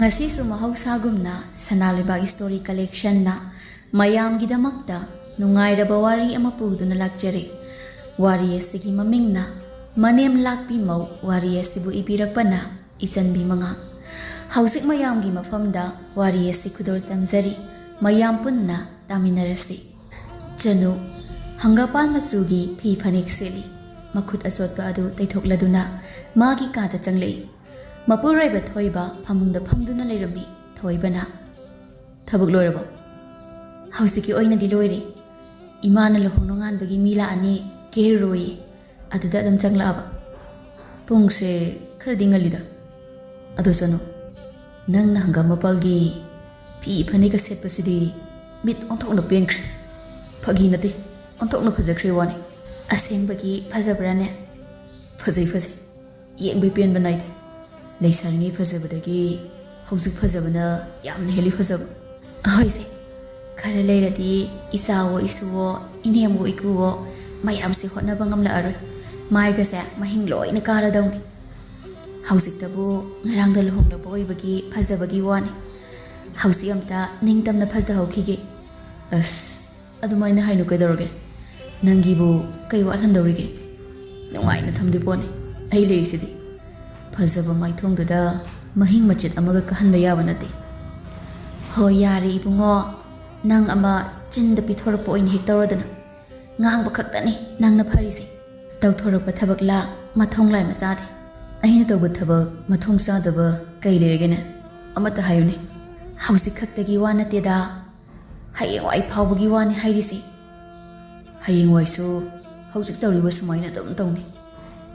Ngasisu mahawsagumna Sanalibag Story Collection na mayamgidamakta nungairaba wari ama puduna lakjari. Wari asigi maming na manem lakpi mau wari asibu ibirakpa na isanbi mga. Hausik mayamgi mafamda wari asi kudol tamzari mayam punna taminarasi. Janu hanggapan masugi pi phanik seli makut asotpa adu taithokladuna magi kada changlei. Mapuraiba thoiba phamungda phamduna leirami thoibana thabuk loirabo hausiki oina di loire imana lohonongan bagi mila ani keroi aduda dam changlaba pungse khardingalida adu sano nangna hangama palgi pi phani ka setpasidi mit onthokna penkri phagi nate onthokna phajakri wani aseng bagi phajabrane phajai yengbai pen banai Leisarni fazabadagi hauzik fazabana yamna heli fazab hoise khare leiradi isawo isuwo inemu ikuwo mayam se hotna bangam la aroi mai ga se mahing loina kara dawni hauzik tabu ngarang dal hom la boy bagi fazabagi wani hausi amta ningtamna faza hokige as adumaina hainu kaidoroge nangibu kaiwa hlandawrige nungaina thamdi poni ai leisidi Fazaba maithongduda mahing machit amaga kahanba yaba nate ho yari ibungo nang ama chinda pithorpa oin hek tawradana ngangba khaktani nangna pharise tawthorpa thabak la mathong lai machade aina tawba thabak mathong sadaba kai leregena amata hayune hausi khaktagi wa nateda hayeng wai phawbagi wani hairise hayeng wai su hausik tawriba sumaina dum tawni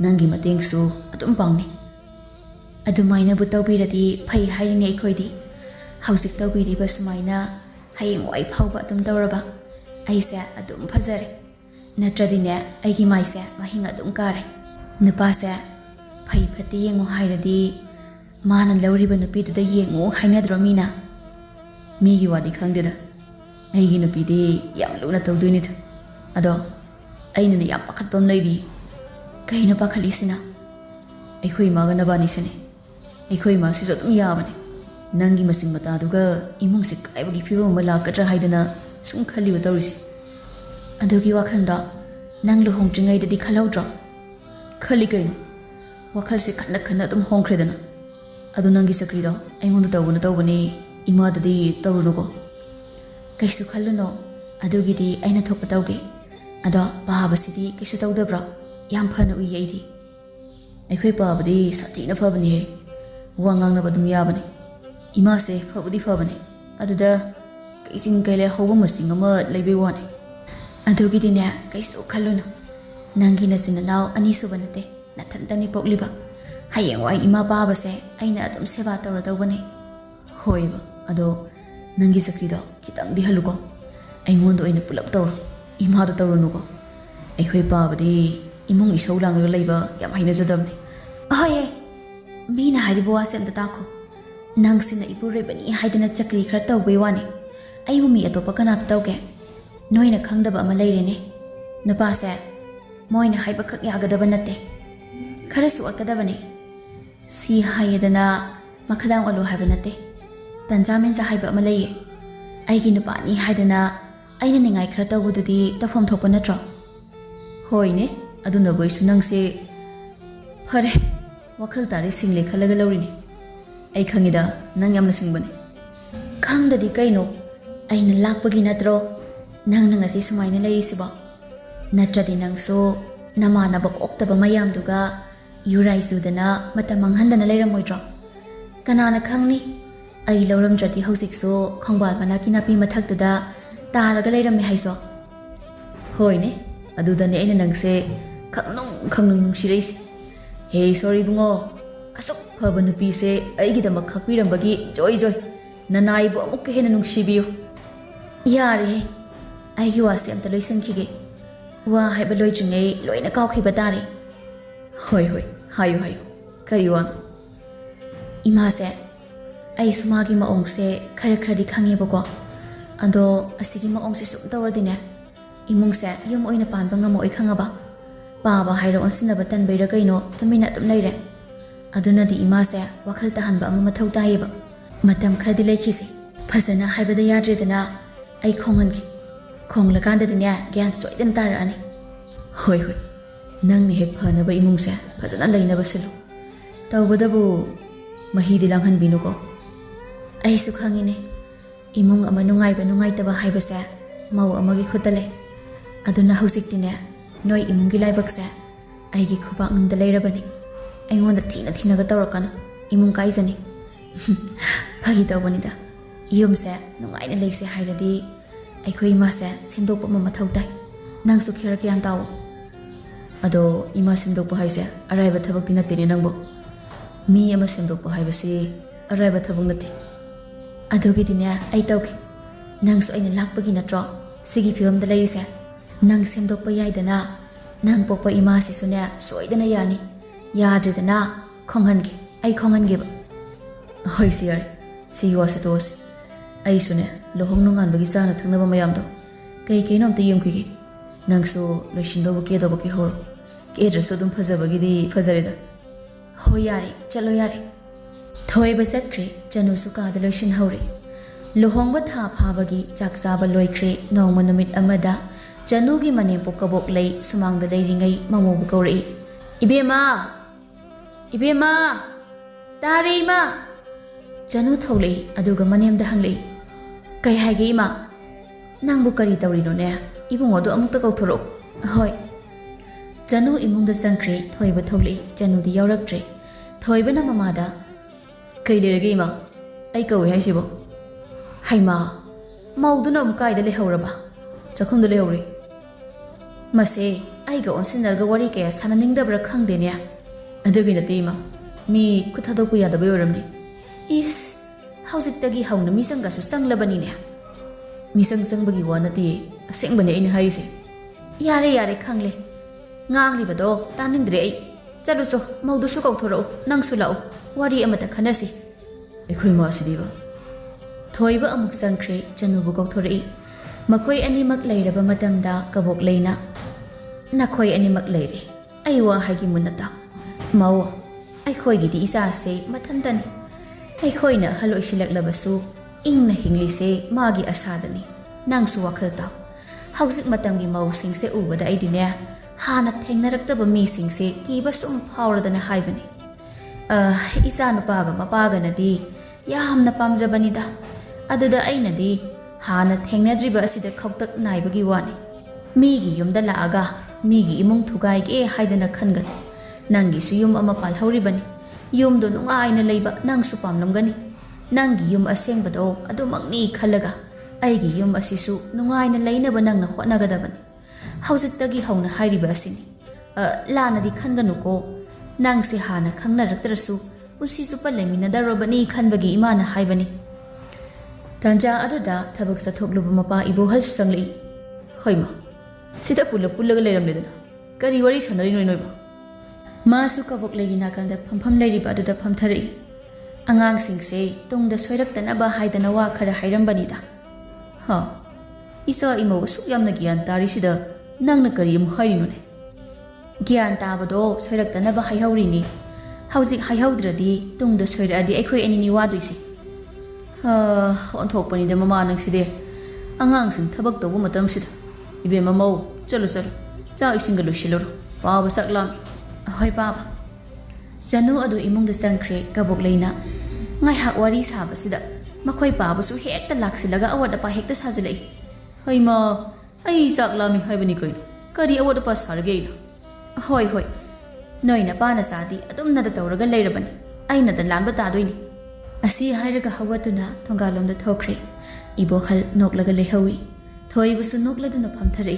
nangi mateng su adum pangni Adumaina bu tawbiradi phai hairine ikhoidi hausik tawbiriba sumaina hayeng wai phawba adum tawraba aise adum phajare natradine aigi maise mahinga adum kare nupase phai phati yengo hairadi mana lawriba nupiduda yengo hainadro mina migi wadi khangdeda aigi nupidi yam luna tawduini tha ado aina ne yam pakhatpam leiri kaina pakhalisina aikhoi maga nabani sine Aikoi ma si jotum yabane nangi masing mata duga imung se kaibagi phiba mala katra haidana sung khali batawrisi adugi wakhanda nang lu hongtringai dadi khalaudra khali kaino wakhal se khana khana dum hongkhredana adu nangi sakri da aingonda tawbani ima dadi tawruno ko kaisu khalluno adugi di aina thokpa tawge ada bahabasidi kaisu tawdabra yam phana ui yaidi aikoi babadi satina phabani Wangang na badum yabane ima se fabudi fabane aduda kaising kaile hoba masing ama leibe wane adugi dine kaisu khalluna nangi na sinalaw ani subanate nathantani pokliba hayeng wai ima baba se aina adum seba tawra tawbane hoiba ado nangi sakrido kitang di haluko aingondo ina pulap taw ima da tawrunuko aikhoi babadi imung isau lang leiba yam haina jadamne hoye Mina haribo wase amta tako nang sina ipure bani haidana chakri khar tawbe wani aibu mi atopa kana tawge noina khangdaba ama leirene napa se moina haiba khak yagadaba natte kharasu akadabane si hayadana makhadang alu haiba natte tanjamen za haiba ama leiye aigi napa ni haidana aina ningai khar tawbududi tafom thokpa natro hoine aduna boisu nangse hare Wakal tari single khalaga lawrini ai khangida nang yamna singbane khangdadi kaino aina lakpagi natro nang ngasi sumaina leirisiba natradi nangso namana bak oktaba mayam duga yurai sudana matamang handana leiramoidro kanana khangni ai lawramdradi hausikso khangbal manaki napi mathaktuda taraga leirami haiso hoine adudane aina nangse khangnung nungsireisi Hey sorry bungo asok phaba nupi se aigi da makhakpirambagi joy nanai bu amuk hena nungsibiu yare aigi wase amta loisankhige wa haiba loijingai loina kawkhiba tare hoi hayu kariwan ima se ai sumagi maong se khari khange bako ado asigi maong se sum tawradine imung se yum oina panba ngamo oi khangaba Baba hairo ansinaba tanbai ra kaino tamina dum leire aduna di ima se wakhal tahanba ama mathau tayeba Matam khadi laikhise phajana haibada yadredana ai khongangi khonglakandadine gyan soidan tarani hoi hoi nangni hek phanaba imungse phajana lainaba silu tawbadabu mahidi langhanbinuko ai su khangine imung ama nungaitaba haibase mau amagi khutale aduna hausiktine noi imungi laibakse aigi khubak nungda leirabani aingonda thina ga tawrakana imung kaizani phagi tawbanida yumse nungaina leise hairadi aikhoi imase sendokpa mathau tai nangsu khera kyan taw ado ima sendokpa haise araiba thabak dina tene nangbo mi ama sendokpa haibasi araiba thabak nati adugi dine ai tawki nangsu aina lakpagi natro sigi philom da leirise nang sendokpa yaidana nang pokpa ima si sune soidana yani yadredana khonghangi ai khonghangi ba hoi siyar si wasa tos ai sune lohong nungan bagi sana thangnaba mayam do kai kai nom te yum ki nangsu loishindo bu ke do ki hor ke dreso dum phajabagi di phajare da hoi yare chalo yare thoi ba sakre chanu su ka da loishin hore lohong ba tha phabagi chaksa ba loikre nongma numit amada chanu gi mane pokabok lei sumang da lei ringai mamu bu kore ibema tare ma chanu tholei aduga manem da hanglei kai haige ima nangbu kari tawrino ne ibungo do amukta kauthoro hoi chanu imung da sangkre thoiba tholei chanu di yauraktre thoiba na mamada kai lerage ima ai kawe haisibo haima mauduna kai da le hauraba chakhung da le hauri mase ai ga onsinarga wari kaya sananingdabra khangdene adugi na tema mi kuthadokpu yadaba yoramni is haujiktagi hauna misanga su sanglabani ne misang sangbagi wanati asengbane ina haise yare khangle ngang libado taningdre ai chaluso maudu su kauthoro nangsu lau wari amata khanasi ekhoi ma sidiba thoiba amuk sangkre chanubu kauthori makhoi animak leiraba matamda kabok leina nakhoi animak leire aiwa hagi munata mau aikhoi gidi isa se mathantani aikhoi na haloi silaklabasu ingna hinglise magi asadani nangsu wakhal ta hauzik matamgi mau singse ubada aidine hana thengnarakta mi singse kiba sum phauradana haibani isa nupaga mapaga nadi yamna pamjabani da aduda ainadi hana thengnadriba asida khoktak naibagi wani migi yumda laaga migi imung thugai ge haidana khangan nangi su yum ama palhauribani yum do nungaina leiba nang su pamlamgani nangi yum asengbado adumakni khalaga aigi yum asisu nungaina leinaba nangna hotnagadabani haujiktagi hauna hairiba asini lanadi khanganuko nangsi hana khangnaraktrasu usi su palemina darobani khanbagi imana haibani tanja aduda thabak sathokluba mapa ibohal sangli hoima sida pulaga leiramledana kari wari sanari noinoiba masu kabok legina kanda phampham leiriba aduda phamthari angang singse tungda soiraktanaba haidana wa khara hairambani da ha isa imo suk yamna gyan tari sida nangna kari mu hairino ne gyan tabado soiraktanaba haihaurini hauzik haihaudradi tungda soiradi aikhoi anini waduisi onthokpani de mama nangside angang sing thabak tobu matam sida ibe mamau chalo cha isinga lushilor baba saklam hoi baba janu adu imung da sangkre kabok leina ngai hak wari saba sida makhoi baba su hekta laksilaga awada pa hekta sajilai hoi ma ai saklami haibani koi kari awada pa sarge hoi noina pa na sadi adum na da tawraga leirabani aina da lanba tadoini asi hairaga hawatuna thongalomda thokre ibohal noklaga lehawi thoibusu nokladuna phamthari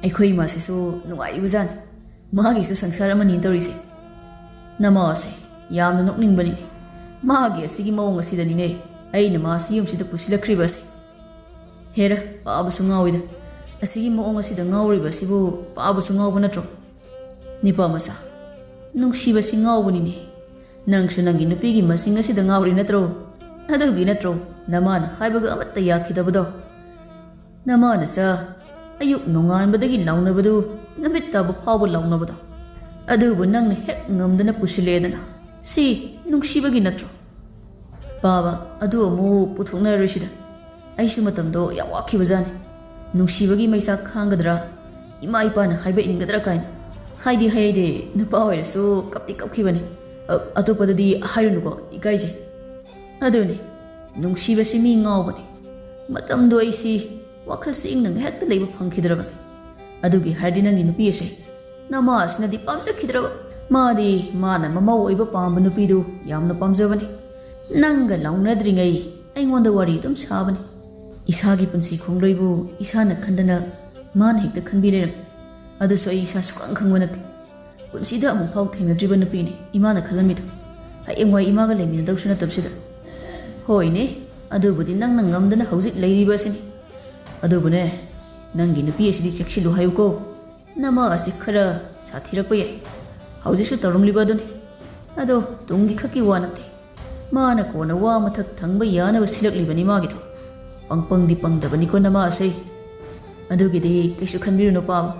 aikhoi masisu nugai buzan magi su sangsar amani torise namase yamna nokningbani magi asigi mawong asidani ne aina masi yumsida pusilakribase hera paabusu ngawida asigi mawong asida ngawribasibu paabusu ngawba natro nipa masa nungsibasi ngawbani ne nangsu nangi nupigi masing asida ngawri natro adugi natro namana haibaga amatta yakhidabado namana sa ayuk nonganbadagi lawnabadu namittabu phawbu lawnabado adubu nangna hek ngamdana pusiledana si nungsibagi natro ꯄꯥꯕ ꯑꯗꯨ ꯑꯃꯨꯛ ꯄꯨꯊꯣꯛꯅꯔꯣꯏꯁꯤꯗ ꯑꯩꯁꯨ ꯃꯇꯝꯗꯣ ꯌꯥꯝ ꯋꯥꯈꯤꯕꯖꯥꯠꯅꯤ ꯅꯨꯡꯁꯤꯕꯒꯤ ꯃꯩꯆꯥꯛ ꯈꯥꯡꯒꯗ꯭ꯔꯥ ꯏꯃꯥ ꯏꯄꯥꯅ ꯍꯥꯏꯕ ꯏꯟꯒꯗ꯭ꯔꯥ ꯀꯥꯏꯅ ꯍꯥꯏꯗꯤ ꯍꯥꯏꯗꯤ ꯅꯨꯄꯥ ꯑꯣꯏꯔꯁꯨ ꯀꯞꯇꯤ ꯀꯞꯈꯤꯕꯅꯤ ꯑꯇꯣꯞꯄꯗꯗꯤ ꯍꯥꯏꯔꯨꯅꯨꯀꯣ ꯏꯀꯥꯏꯖꯩ ꯑꯗꯨꯅꯤ ꯅꯨꯡꯁꯤꯕꯁꯤ ꯃꯤ ꯉꯥꯎꯕꯅꯤ ꯃꯇꯝꯗꯣ ꯑꯩꯁꯤ ꯋꯥꯈꯜꯁꯤ ꯏꯪꯅ ꯉꯥꯏꯍꯥꯛꯇ ꯂꯩꯕ ꯐꯪꯈꯤꯗ꯭ꯔꯕꯅꯤ ꯑꯗꯨꯒꯤ ꯍꯥꯏꯔꯗꯤ ꯅꯪꯒꯤ ꯅꯨꯄꯤ ꯑꯁꯦ ꯅꯃꯥ ꯑꯁꯤꯅꯗꯤ ꯄꯥꯝꯖꯈꯤꯗ꯭ꯔꯕ ꯃꯥꯗꯤ ꯃꯥꯅ ꯃꯃꯧ ꯑꯣꯏꯕ ꯄꯥꯝꯕ ꯅꯨꯄꯤꯗꯨ ꯌꯥꯝꯅ ꯄꯥꯝꯖꯕꯅꯤ ꯅꯪꯒ ꯂꯥꯎꯅꯗ꯭ꯔꯤꯉꯩ ꯑꯩꯉꯣꯟꯗ ꯋꯥꯔꯤ ꯑꯗꯨꯝ ꯁꯥꯕꯅꯤ ꯏꯁꯥꯒꯤ ꯄꯨꯟꯁꯤ ꯈꯣꯡꯂꯣꯏꯕꯨ ꯏꯁꯥꯅ ꯈꯟꯗꯅ ꯃꯥꯅ ꯍꯦꯛꯇ ꯈꯟꯕꯤꯔꯝꯃꯤ ꯑꯗꯨꯁꯨ ꯑꯩ ꯏꯁꯥ ꯁꯨꯈꯪ ꯈꯪꯕ ꯅꯠꯇꯦ ꯄꯨꯟꯁꯤꯗ ꯑꯃꯨꯛꯐꯥꯎ ꯊꯦꯡꯅꯗ꯭ꯔꯤꯕ ꯅꯨꯄꯤꯅꯤ ꯏꯃꯥꯅ ꯈꯜꯂꯝꯃꯤꯗꯣ ꯍꯌꯦꯡꯋꯥꯏ ꯏꯃꯥꯒ ꯂꯩꯃꯤꯟꯅꯗꯧꯁꯨ ꯅꯠꯇꯕꯁꯤꯗ ꯍꯣꯏꯅꯦ ꯑꯗꯨꯕꯨꯗꯤ ꯅꯪꯅ ꯉꯝꯗꯅ ꯍꯧꯖꯤꯛ ꯂꯩꯔꯤꯕ ꯑꯁꯤꯅꯤ ꯑꯗꯨꯕꯨꯅꯦ ꯅꯪꯒꯤ ꯅꯨꯄꯤ ꯑꯁꯤꯗꯤ ꯆꯦꯛꯁꯤꯜꯂꯨ ꯍꯥꯏꯌꯨꯀꯣ ꯅꯃꯥ ꯑꯁꯤ ꯈꯔ ꯁꯥꯊꯤꯔꯛꯄ ꯌꯥꯏ ꯍꯧꯖꯤꯛꯁꯨ ꯇꯧꯔꯝꯂꯤꯕ ꯑꯗꯨꯅꯤ ꯑꯗꯣ ꯇꯨꯡꯒꯤ ꯈꯛꯀꯤ ꯋꯥ ꯅꯠꯇꯦ ꯃꯥꯅ ꯀꯣꯟꯅ ꯋꯥ ꯃꯊꯛ ꯊꯪꯕ ꯌꯥꯅꯕ ꯁꯤꯜꯂꯛꯂꯤꯕꯅꯤ ꯃꯥꯒꯤꯗꯣ ꯄꯪꯄꯪꯗꯤ ꯄꯪꯗꯕꯅꯤꯀꯣ ꯅꯃꯥ ꯑꯁꯦ ꯑꯗꯨꯒꯤꯗꯤ ꯀꯩꯁꯨ ꯈꯟꯕꯤꯔꯨꯅꯨ ꯄꯥꯕ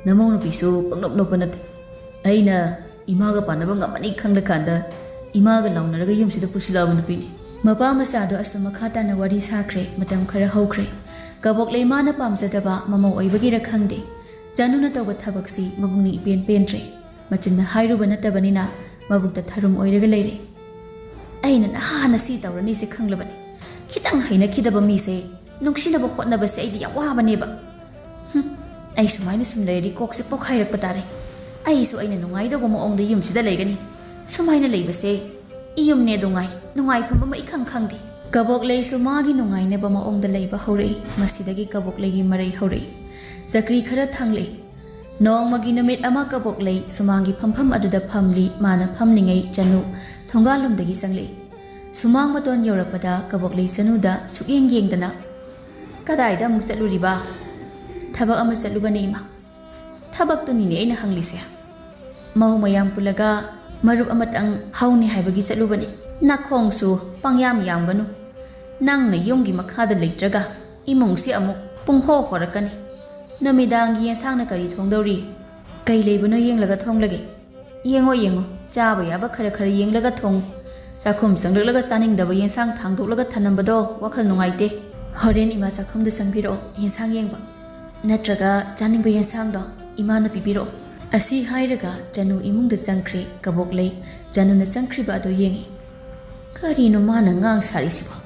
ꯅꯃꯧ ꯅꯨꯄꯤꯁꯨ ꯄꯪꯅꯣꯞ ꯅꯣꯞꯄ ꯅꯠꯇꯦ ꯑꯩꯅ ꯏꯃꯥꯒ ꯄꯥꯟꯅꯕ ꯉꯝꯃꯅꯤ ꯈꯪꯂꯀꯥꯟꯗ ꯏꯃꯥꯒ ꯂꯥꯎꯅꯔꯒ ꯌꯨꯝꯁꯤꯗ ꯄꯨꯁꯤꯜꯂꯛꯑꯕ ꯅꯨꯄꯤꯅꯤ ꯃꯄꯥ ꯃꯆꯥꯗꯣ ꯑꯁꯨꯝ ꯃꯈꯥ ꯇꯥꯅ ꯋꯥꯔꯤ ꯁꯥꯈ꯭ꯔꯦ ꯃꯇꯝ ꯈꯔ ꯍꯧꯈ꯭ꯔꯦ ꯀꯕꯣꯛꯂꯩ ꯃꯥꯅ ꯄꯥꯝꯖꯗꯕ ꯃꯃꯧ ꯑꯣꯏꯕꯒꯤꯔ ꯈꯪꯗꯦ ꯆꯅꯨꯅ ꯇꯧꯕ ꯊꯕꯛꯁꯤ ꯃꯕꯨꯡꯅ ꯏꯄꯦꯟ ꯄꯦꯟꯗ꯭ꯔꯦ ꯃꯆꯤꯟꯅ ꯍꯥꯏꯔꯨꯕ ꯅꯠꯇꯕꯅꯤ나 ꯃꯕꯨꯛꯇ ꯊꯔꯨꯝ ꯑꯣꯏꯔꯒ ꯂꯩꯔꯦ ꯑꯩꯅ ꯅꯍꯥꯟꯅ ꯁꯤ ꯇꯧꯔꯅꯤꯁꯦ ꯈꯪꯂꯕꯅꯤ ꯈꯤꯇꯪ ꯍꯩꯅꯈꯤꯗꯕ ꯃꯤꯁꯦ ꯅꯨꯡꯁꯤꯅꯕ ꯍꯣꯠꯅꯕꯁꯦ ꯑꯩꯗꯤ ꯌꯥꯝ ꯋꯥꯕꯅꯦꯕ ꯑꯩ ꯁꯨꯃꯥꯏꯅ ꯁꯨꯝ ꯂꯩꯔꯗꯤ ꯀꯣꯛꯁꯦ ꯄꯣꯛꯈꯥꯏꯔꯛꯄ ꯇꯥꯔꯦ ꯑꯩꯁꯨ ꯑꯩꯅ ꯅꯨꯡꯉꯥꯏꯗꯧꯕ ꯃꯑꯣꯡꯗ ꯌꯨꯝꯁꯤꯗ ꯂꯩꯒꯅꯤ ꯁꯨꯃꯥꯏꯅ ꯂꯩꯕꯁꯦ ꯏꯌꯨꯝꯅꯦ ꯅꯨꯡꯉꯥꯏꯐꯝ ꯑꯃ ꯏꯈꯪ ꯈꯪꯗꯦ ꯀꯕꯣꯛꯂꯩꯁꯨ ꯃꯥꯒꯤ ꯅꯨꯡꯉꯥꯏꯅꯕ ꯃꯑꯣꯡꯗ ꯂꯩꯕ ꯍꯧꯔꯛꯏ ꯃꯁꯤꯗꯒꯤ ꯀꯕꯣꯛꯂꯩꯒꯤ ꯃꯔꯩ ꯍꯧꯔꯛꯏ ꯆꯀ꯭ꯔꯤ ꯈꯔ ꯊꯥꯡꯂꯛꯏ ꯅꯣꯡꯃꯒꯤ ꯅꯨꯃꯤꯠ ꯑꯃ ꯀꯕꯣꯛꯂꯩ ꯁꯨꯃꯥꯡꯒꯤ ꯐꯝꯐꯝ ꯑꯗꯨꯗ ꯐꯝꯂꯤ ꯃꯥꯅ ꯐꯝꯂꯤꯉꯩ ꯆꯅꯨ ꯊꯣꯡꯒꯥꯜꯂꯣꯝꯗꯒꯤ ꯆꯪꯂꯛꯏ ꯁꯨꯃꯥꯡ ꯃꯇꯣꯟ ꯌꯧꯔꯛꯄꯗ ꯀꯕꯣꯛꯂꯩ ꯆꯅꯨꯗ ꯁꯨꯛꯌꯦꯡ ꯌꯦꯡꯗꯅ ꯀꯗꯥꯏꯗ ꯑꯃꯨꯛ ꯆꯠꯂꯨꯔꯤꯕ ꯊꯕꯛ ꯑꯃ ꯆꯠꯂꯨꯕꯅꯤ ꯏꯃꯥ ꯊꯕꯛꯇꯨꯅꯤꯅꯦ ꯑꯩꯅ ꯍꯪꯂꯤꯁꯦ ꯃꯧ ꯃꯌꯥꯝ ꯄꯨꯜꯂꯒ ꯃꯔꯨꯞ ꯑꯃꯇꯪ ꯍꯧꯅꯤ ꯍꯥꯏꯕꯒꯤ ꯆꯠꯂꯨꯕꯅꯤ ꯅꯥꯈꯣꯡꯁꯨ ꯄꯪꯌꯥꯝ ꯌꯥꯝꯒꯅꯨ ꯅꯪꯅ ꯌꯨꯝꯒꯤ ꯃꯈꯥꯗ ꯂꯩꯇ꯭ꯔꯒ ꯏꯃꯨꯡꯁꯤ ꯑꯃꯨꯛ ꯄꯨꯡꯍꯣ ꯍꯣꯔꯛꯀꯅꯤ ꯅꯨꯃꯤꯗꯥꯡꯒꯤ ꯌꯦꯟꯁꯥꯡꯅ ꯀꯔꯤ ꯊꯣꯡꯗꯧꯔꯤ ꯀꯩ ꯂꯩꯕꯅꯣ ꯌꯦꯡꯂꯒ ꯊꯣꯡꯂꯒꯦ ꯌꯦꯡꯉꯣ ꯆꯥꯕ ꯌꯥꯕ ꯈꯔ ꯈꯔ ꯌꯦꯡꯂꯒ ꯊꯣꯡꯉꯨ ꯆꯥꯛꯈꯨꯝ ꯆꯪꯂꯛꯂꯒ ꯆꯥꯅꯤꯡꯗꯕ ꯌꯦꯟꯁꯥꯡ ꯊꯥꯡꯗꯣꯛꯂꯒ ꯊꯅꯝꯕꯗꯣ ꯋꯥꯈꯜ ꯅꯨꯡꯉꯥꯏꯇꯦ ꯍꯣꯔꯦꯟ ꯏꯃꯥ ꯆꯥꯛꯈꯨꯝꯗ ꯆꯪꯕꯤꯔꯛꯑꯣ ꯌꯦꯟꯁꯥꯡ ꯌꯦꯡꯕ ꯅꯠꯇ꯭ꯔꯒ ꯆꯥꯅꯤꯡꯕ ꯌꯦꯟꯁꯥꯡꯗꯣ ꯏꯃꯥꯅ ꯄꯤꯕꯤꯔꯛꯑꯣ ꯑꯁꯤ ꯍꯥꯏꯔꯒ ꯆꯅꯨ ꯏꯃꯨꯡꯗ ꯆꯪꯈ꯭ꯔꯦ ꯀꯕꯣꯛꯂꯩ ꯆꯅꯨꯅ ꯆꯪꯈ꯭ꯔꯤꯕ ꯑꯗꯨ ꯌꯦꯡꯉꯤ ꯀꯔꯤꯅꯣ ꯃꯥꯅ ꯉꯥꯡ ꯁꯥꯔꯤꯁꯤꯕꯣ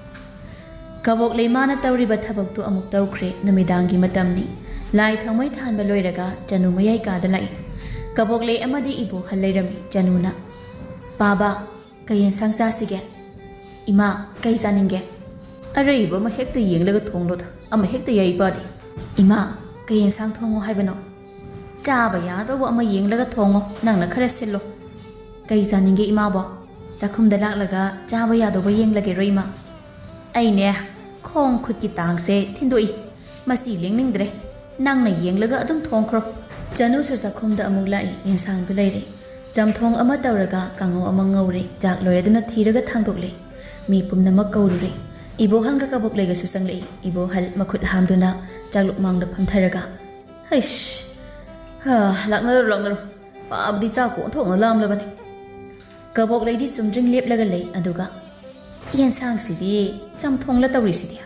ꯀꯕꯣꯛꯂꯩ ꯃꯥꯅ ꯇꯧꯔꯤꯕ ꯊꯕꯛꯇꯨ ꯑꯃꯨꯛ ꯇꯧꯈ꯭ꯔꯦ ꯅꯨꯃꯤꯗꯥꯡꯒꯤ ꯃꯇꯝꯅꯤ ꯂꯥꯏ ꯊꯥꯎꯃꯩ ꯊꯥꯟꯕ ꯂꯣꯏꯔꯒ ꯆꯅꯨ ꯃꯌꯥꯏ ꯀꯥꯗ ꯂꯥꯛꯏ ꯀꯕꯣꯛꯂꯩ ꯑꯃꯗꯤ ꯏꯕꯣꯛꯍꯜ ꯂꯩꯔꯝꯃꯤ ꯆꯅꯨꯅ ꯄꯥꯕ ꯀꯩ ꯌꯦꯟꯁꯥꯡ ꯆꯥꯁꯤꯒꯦ ꯏꯃꯥ ꯀꯩ ꯆꯥꯅꯤꯡꯒꯦ ꯑꯔꯩꯕ ꯑꯃ ꯍꯦꯛꯇ ꯌꯦꯡꯂꯒ ꯊꯣꯡꯂꯣꯗ ꯑꯃ ꯍꯦꯛꯇ ꯌꯥꯏ ꯄꯥꯗꯤ ꯏꯃꯥ ꯀꯩ ꯌꯦꯟꯁꯥꯡ ꯊꯣꯡꯉꯣ ꯍꯥꯏꯕꯅꯣ ꯆꯥꯕ ꯌꯥꯗꯧꯕ ꯑꯃ ꯌꯦꯡꯂꯒ ꯊꯣꯡꯉꯣ ꯅꯪꯅ ꯈꯔ ꯁꯤꯜꯂꯣ ꯀꯩ ꯆꯥꯅꯤꯡꯒꯦ ꯏꯃꯥꯕꯣ ꯆꯥꯛꯈꯨꯝꯗ ꯂꯥꯛꯂꯒ ꯆꯥꯕ ꯌꯥꯗꯧꯕ ꯌꯦꯡꯂꯒꯦꯔꯣ ꯏꯃꯥ ꯑꯩꯅꯦ ꯈꯣꯡ ꯈꯨꯠꯀꯤ ꯇꯥꯡꯁꯦ ꯊꯤꯟꯗꯣꯛꯏ ꯃꯁꯤ ꯂꯦꯡꯅꯤꯡꯗ꯭ꯔꯦ ꯅꯪꯅ ꯌꯦꯡꯂꯒ ꯑꯗꯨꯝ ꯊꯣꯡꯈ꯭ꯔꯣ ꯆꯅꯨꯁꯨ ꯆꯥꯛꯈꯨꯝꯗ ꯑꯃꯨꯛ ꯂꯥꯛꯏ ꯌꯦꯟꯁꯥꯡꯗꯨ ꯂꯩꯔꯦ ꯆꯝꯊꯣꯡ ꯑꯃ ꯇꯧꯔꯒ ꯀꯥꯡꯉꯧ ꯑꯃ ꯉꯧꯔꯦ ꯆꯥꯛ ꯂꯣꯏꯔꯗꯨꯅ ꯊꯤꯔꯒ ꯊꯥꯡꯗꯣꯛꯂꯦ ꯃꯤ ꯄꯨꯝꯅꯃꯛ ꯀꯧꯔꯨꯔꯦ ꯏꯕꯣꯍꯜꯒ ꯀꯕꯣꯛꯂꯩꯒꯁꯨ ꯆꯪꯂꯛꯏ ꯏꯕꯣꯍꯜ ꯃꯈꯨꯠ ꯍꯥꯝꯗꯨꯅ ꯆꯥꯛꯂꯨꯛ ꯃꯥꯡꯗ ꯐꯝꯊꯔꯒ ꯍꯩꯁ ꯂꯥꯛꯅꯔꯣ ꯄꯥꯕꯗꯤ ꯆꯥꯛ ꯑꯣꯟꯊꯣꯛꯅ ꯂꯥꯝꯂꯕꯅꯤ ꯀꯕꯣꯛꯂꯩꯗꯤ ꯆꯨꯝꯗ꯭ꯔꯤꯡ ꯂꯦꯞꯂꯒ ꯂꯩ ꯑꯗꯨꯒ ꯌꯦꯟꯁꯥꯡꯁꯤꯗꯤ ꯆꯝꯊꯣꯡꯂ ꯇꯧꯔꯤꯁꯤꯗꯤ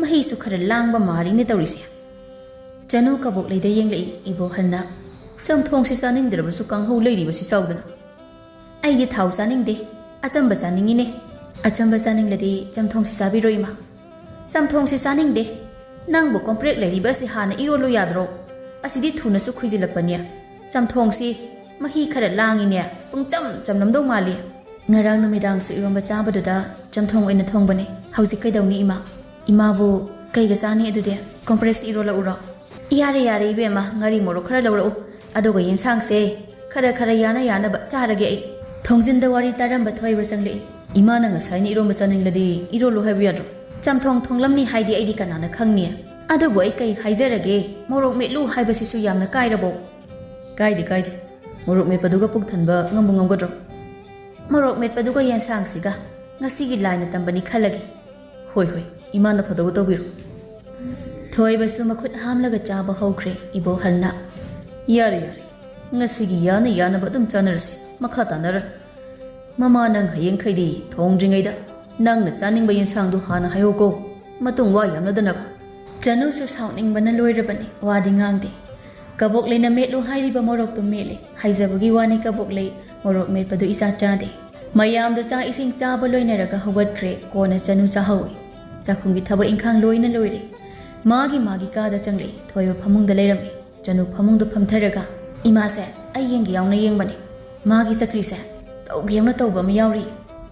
ꯃꯍꯤꯁꯨ ꯈꯔ ꯂꯥꯡꯕ ꯃꯥꯜꯂꯤꯅꯦ ꯇꯧꯔꯤꯁꯦ ꯆꯅꯨ ꯀꯕꯣꯛꯂꯩꯗ ꯌꯦꯡꯂꯛꯏ ꯏꯕꯣꯍꯜꯅ ꯆꯝꯊꯣꯡꯁꯤ ꯆꯥꯅꯤꯡꯗ꯭ꯔꯕꯁꯨ ꯀꯥꯡꯍꯧ ꯂꯩꯔꯤꯕꯁꯤ ꯆꯥꯎꯗꯅ ꯑꯩꯗꯤ ꯊꯥꯎ ꯆꯥꯅꯤꯡꯗꯦ ꯑꯆꯝꯕ ꯆꯥꯅꯤꯡꯉꯤꯅꯦ ꯑꯆꯝꯕ ꯆꯥꯅꯤꯡꯂꯗꯤ ꯆꯝꯊꯣꯡꯁꯤ ꯆꯥꯕꯤꯔꯣ ꯏꯃꯥ ꯆꯝꯊꯣꯡꯁꯤ ꯆꯥꯅꯤꯡꯗꯦ ꯅꯪꯕꯨ ꯀꯣꯝꯄ꯭ꯔꯦꯛ ꯂꯩꯔꯤꯕ ꯑꯁꯤ ꯍꯥꯟꯅ ꯏꯔꯣꯜꯂꯨ ꯌꯥꯗ꯭ꯔꯣ ꯑꯁꯤꯗꯤ ꯊꯨꯅꯁꯨ ꯈꯨꯏꯖꯤꯜꯂꯛꯄꯅꯦ ꯆꯝꯊꯣꯡꯁꯤ ꯃꯍꯤ ꯈꯔ ꯂꯥꯡꯉꯤꯅꯦ ꯄꯨꯡꯆꯝ ꯆꯝꯂꯝꯗꯧ ꯃꯥꯜꯂꯤ ꯉꯔꯥꯡ ꯅꯨꯃꯤꯗꯥꯡꯁꯨ ꯏꯔꯣꯝꯕ ꯆꯥꯕꯗꯨꯗ ꯆꯝꯊꯣꯡ ꯑꯣꯏꯅ ꯊꯣꯡꯕꯅꯦ ꯍꯧꯖꯤꯛ ꯀꯩꯗꯧꯅꯤ ꯏꯃꯥ ꯏꯃꯥꯕꯨ ꯀꯩꯒ ꯆꯥꯅꯤ ꯑꯗꯨꯗꯤ ꯀꯣꯝꯄ꯭ꯔꯦꯛꯁ ꯏꯔꯣꯜꯂꯛꯎꯔꯣ ꯌꯥꯔꯦ ꯏꯕꯦꯝꯃ ꯉꯥꯔꯤ ꯃꯣꯔꯣꯛ ꯈꯔ ꯂꯧꯔꯛꯎ ꯑꯗꯨꯒ ꯌꯦꯟꯁꯥꯡꯁꯦ ꯈꯔ ꯌꯥꯅꯕ ꯆꯥꯔꯒꯦ ꯑꯩ ꯊꯣꯡꯖꯤꯟꯗ ꯋꯥꯔꯤ ꯇꯥꯔꯝꯕ ꯊꯣꯏꯕ ꯆꯪꯂꯛꯏ ꯏꯃꯥꯅ ꯉꯁꯥꯏꯅ ꯏꯔꯣꯝꯕ ꯆꯥꯅꯤꯡꯂꯗꯤ ꯏꯔꯣꯜꯂꯨ ꯍꯥꯏꯕ ꯌꯥꯗ꯭ꯔꯣ ꯆꯝꯊꯣꯡ ꯊꯣꯡꯂꯝꯅꯤ ꯍꯥꯏꯗꯤ ꯑꯩꯗꯤ ꯀꯅꯥꯅ ꯈꯪꯅꯤ ꯑꯗꯨꯕꯨ ꯑꯩ ꯀꯩ ꯍꯥꯏꯖꯔꯒꯦ ꯃꯣꯔꯣꯛ ꯃꯦꯠꯂꯨ ꯍꯥꯏꯕꯁꯤꯁꯨ ꯌꯥꯝꯅ ꯀꯥꯏꯔꯕꯣ ꯀꯥꯏꯗꯦ ꯃꯣꯔꯣꯛ ꯃꯦꯠꯄꯗꯨꯒ ꯄꯨꯛ ꯊꯟꯕ ꯉꯝꯒꯗ꯭ꯔꯣ ꯃꯣꯔꯣꯛ ꯃꯦꯠꯄꯗꯨꯒ ꯌꯦꯟꯁꯥꯡꯁꯤꯒ ꯉꯁꯤꯒꯤ ꯂꯥꯏꯅ ꯇꯝꯕꯅꯤ ꯈꯜꯂꯒꯦ ꯍꯣꯏ ꯏꯃꯥꯅ ꯐꯗꯧꯕ ꯇꯧꯕꯤꯔꯣ ꯊꯣꯏꯕꯁꯨ ꯃꯈꯨꯠ ꯍꯥꯝꯂꯒ ꯆꯥꯕ ꯍꯧꯈ꯭ꯔꯦ ꯏꯕꯣꯍꯜꯅ ꯌꯥꯔꯦ ꯉꯁꯤꯒꯤ ꯌꯥꯅꯕ ꯑꯗꯨꯝ ꯆꯥꯅꯔꯁꯤ ꯃꯈꯥ ꯇꯥꯅꯔ ꯃꯃꯥ ꯅꯪ ꯍꯌꯦꯡꯈꯩꯗꯤ ꯊꯣꯡꯗ꯭ꯔꯤꯉꯩꯗ ꯅꯪꯅ ꯆꯥꯅꯤꯡꯕ ꯌꯦꯟꯁꯥꯡꯗꯨ ꯍꯥꯟꯅ ꯍꯥꯏꯌꯣꯀꯣ ꯃꯇꯨꯡ ꯋꯥ ꯌꯥꯝꯅꯗꯅꯕ ꯆꯅꯨꯁꯨ ꯁꯥꯎꯅꯤꯡꯕꯅ ꯂꯣꯏꯔꯕꯅꯤ ꯋꯥꯗꯤ ꯉꯥꯡꯗꯦ ꯀꯕꯣꯛꯂꯩꯅ ꯃꯦꯠꯂꯨ ꯍꯥꯏꯔꯤꯕ ꯃꯣꯔꯣꯛꯇꯨ ꯃꯦꯠꯂꯦ ꯍꯥꯏꯖꯕꯒꯤ ꯋꯥꯅꯤ ꯀꯕꯣꯛꯂꯩ ꯃꯣꯔꯣꯛ ꯃꯦꯠꯄꯗꯨ ꯏꯆꯥ ꯆꯥꯗꯦ ꯃꯌꯥꯝꯗ ꯆꯥꯛ ꯏꯁꯤꯡ ꯆꯥꯕ ꯂꯣꯏꯅꯔꯒ ꯍꯧꯒꯠꯈ꯭रे ꯀꯣꯟꯅ ꯆꯅꯨ ꯆꯥꯍꯧꯏ ꯆꯥꯛꯈꯨꯝꯒꯤ ꯊꯕꯛ ꯏꯪꯈꯥꯡ ꯂꯣꯏꯅ ꯂꯣꯏꯔꯦ ꯃꯥꯒꯤ ꯀꯥꯗ ꯆꯪꯂꯛꯏ ꯊꯣꯏꯕ ꯐꯃꯨꯡꯗ ꯂꯩꯔꯝꯃꯤ ꯆꯅꯨ ꯐꯃꯨꯡꯗ ꯐꯝꯊꯔꯒ ꯏꯃꯥꯁꯦ ꯑꯩ ꯌꯦꯡꯒꯦ ꯌꯥꯎꯅ ꯌꯦꯡꯕꯅꯤ ꯃꯥꯒꯤ ꯆꯀ꯭ꯔꯤꯁꯦ ꯇꯧꯒꯦ ꯌꯥꯎꯅ ꯇꯧꯕ ꯑꯃ ꯌꯥꯎꯔꯤ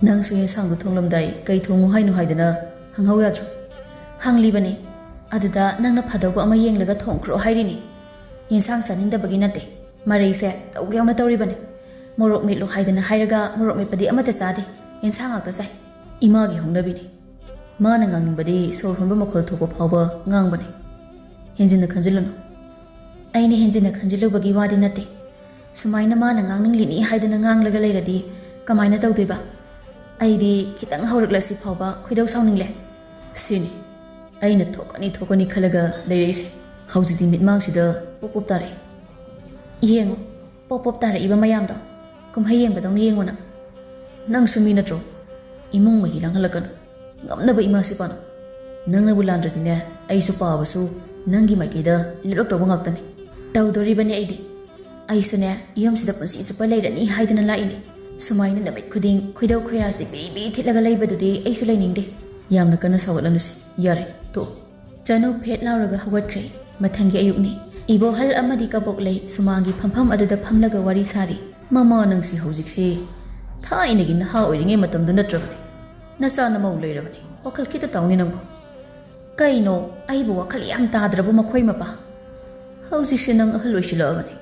ꯅꯪꯁꯨ ꯌꯦꯟꯁꯥꯡꯗꯨ ꯊꯣꯡꯂꯝꯗꯥꯏ ꯀꯩ ꯊꯣꯡꯉꯨ ꯍꯥꯏꯅꯣ ꯍꯥꯏꯗꯅ ꯍꯪꯍꯧ ꯌꯥꯗ꯭ꯔꯣ ꯍꯪꯂꯤꯕꯅꯤ ꯑꯗꯨꯗ ꯅꯪꯅ ꯐꯗꯧꯕ ꯑꯃ ꯌꯦꯡꯂꯒ ꯊꯣꯡꯈ꯭ꯔꯣ ꯍꯥꯏꯔꯤꯅꯤ ꯌꯦꯟꯁꯥꯡ ꯆꯥꯅꯤꯡꯗꯕꯒꯤ ꯅꯠꯇꯦ ꯃꯔꯩꯁꯦ ꯇꯧꯒꯦ ꯌꯥꯎꯅ ꯇꯧꯔꯤꯕꯅꯤ ꯃꯣꯔꯣꯛ ꯃꯦꯠꯂꯨ ꯍꯥꯏꯗꯅ ꯍꯥꯏꯔꯒ ꯃꯣꯔꯣꯛ ꯃꯦꯠꯄꯗꯤ ꯑꯃꯠꯇ ꯆꯥꯗꯦ ꯌꯦꯟꯁꯥꯡ ꯉꯥꯛꯇ ꯆꯥꯏ ꯏꯃꯥꯒꯤ ꯍꯧꯅꯕꯤꯅꯤ ꯃꯥꯅ ꯉꯥꯡꯅꯤꯡꯕꯗꯤ ꯁꯣꯔ ꯍꯣꯟꯕ ꯃꯈꯣꯜ ꯊꯣꯛꯄ ꯐꯥꯎꯕ ꯉꯥꯡꯕꯅꯤ ꯍꯦꯟꯖꯤꯟꯅ ꯈꯟꯖꯤꯜꯂꯨꯅꯨ ꯑꯩꯅ ꯍꯦꯟꯖꯤꯟꯅ ꯈꯟꯖꯤꯜꯂꯨꯕꯒꯤ ꯋꯥꯗꯤ ꯅꯠꯇꯦ ꯁꯨꯃꯥꯏꯅ ꯃꯥꯅ ꯉꯥꯡꯅꯤꯡꯂꯤꯅꯤ ꯍꯥꯏꯗꯅ ꯉꯥꯡꯂꯒ ꯂꯩꯔꯗꯤ ꯀꯃꯥꯏꯅ ꯇꯧꯗꯣꯏꯕ ꯑꯩꯗꯤ ꯈꯤꯇꯪ ꯍꯧꯔꯛꯂꯁꯤ ꯐꯥꯎꯕ ꯈꯣꯏꯗꯧ ꯁꯥꯎꯅꯤꯡꯂꯦ ꯁꯤꯅꯤ ꯑꯩꯅ ꯊꯣꯛꯀꯅꯤ ꯈꯜꯂꯒ ꯂꯩꯔꯛꯏꯁꯦ ꯍꯧꯖꯤꯛꯇꯤ ꯃꯤꯠꯃꯥꯡꯁꯤꯗ ꯄꯣꯞ ꯄꯣꯞ ꯇꯥꯔꯛꯏ ꯌꯦꯡꯉꯨ ꯄꯣꯞ ꯄꯣꯞ ꯇꯥꯔꯛꯏꯕ ꯃꯌꯥꯝꯗꯣ ꯀꯨꯝꯍꯩ ꯌꯦꯡꯕꯗꯧꯅ ꯌꯦꯡꯉꯨ ꯅꯪꯁꯨ ꯃꯤ ꯅꯠꯇ꯭ꯔꯣ ꯏꯃꯨꯡ ꯃꯍꯤ ꯂꯥꯡꯍꯜꯂꯛꯀꯅꯨ ꯉꯝꯅꯕ ꯏꯃꯥꯁꯤ ꯄꯥꯅꯨ ꯅꯪꯅꯕꯨ ꯂꯥꯟꯗ꯭ꯔꯗꯤꯅꯦ ꯑꯩꯁꯨ ꯄꯥꯕꯁꯨ ꯅꯪꯒꯤ ꯃꯥꯏꯀꯩꯗ ꯂꯦꯞꯂꯛꯇꯧꯕ ꯉꯥꯛꯇꯅꯤ ꯇꯧꯗꯣꯔꯤꯕꯅꯤ ꯑꯩꯁꯨꯅꯦ ꯌꯨꯝꯁꯤꯗ ꯄꯨꯟꯁꯤ ꯆꯨꯞꯄ ꯂꯩꯔꯅꯤ ꯍꯥꯏꯗꯅ ꯂꯥꯛꯏꯅꯤ ꯁꯨꯃꯥꯏꯅ ꯅꯨꯃꯤꯠ ꯈꯨꯗꯤꯡ ꯈꯣꯏꯗꯧ ꯈꯣꯏꯔꯥꯁꯦ ꯕꯤꯔꯤ ꯊꯤꯠꯂꯒ ꯂꯩꯕꯗꯨꯗꯤ ꯑꯩꯁꯨ ꯂꯩꯅꯤꯡꯗꯦ ꯌꯥꯝꯅ ꯀꯟꯅ ꯁꯥꯎꯒꯠꯂꯅꯨꯁꯤ ꯌꯥꯔꯦ ꯇꯣꯛꯑꯣ ꯆꯅꯨ ꯐꯦꯠ ꯂꯥꯎꯔꯒ ꯍꯧꯒꯠꯈ꯭ꯔꯦ ꯃꯊꯪꯒꯤ ꯑꯌꯨꯛꯅꯤ ꯏꯕꯣꯍꯜ ꯑꯃꯗꯤ ꯀꯕꯣꯛꯂꯩ ꯁꯨꯃꯥꯡꯒꯤ ꯐꯝꯐꯝ ꯑꯗꯨꯗ ꯐꯝꯂꯒ ꯋꯥꯔꯤ ꯁꯥꯔꯤ ꯃꯃꯥ ꯅꯪꯁꯤ ꯍꯧꯖꯤꯛꯁꯤ ꯊꯥꯏꯅꯒꯤ ꯅꯍꯥ ꯑꯣꯏꯔꯤꯉꯩ ꯃꯇꯝꯗꯨ ꯅꯠꯇ꯭ꯔꯕꯅꯤ ꯅꯆꯥ ꯅꯃꯧ ꯂꯩꯔꯕꯅꯤ ꯋꯥꯈꯜ ꯈꯤꯇ ꯇꯥꯎꯅꯤ ꯅꯪꯕꯨ ꯀꯩꯅꯣ ꯑꯩꯕꯨ ꯋꯥꯈꯜ ꯌꯥꯝ ꯇꯥꯗ꯭ꯔꯕ ꯃꯈꯣꯏ ꯃꯄꯥ ꯍꯧꯖꯤꯛꯁꯦ ꯅꯪ ꯑꯍꯜ ꯑꯣꯏꯁꯤꯜꯂꯛꯑꯕꯅꯤ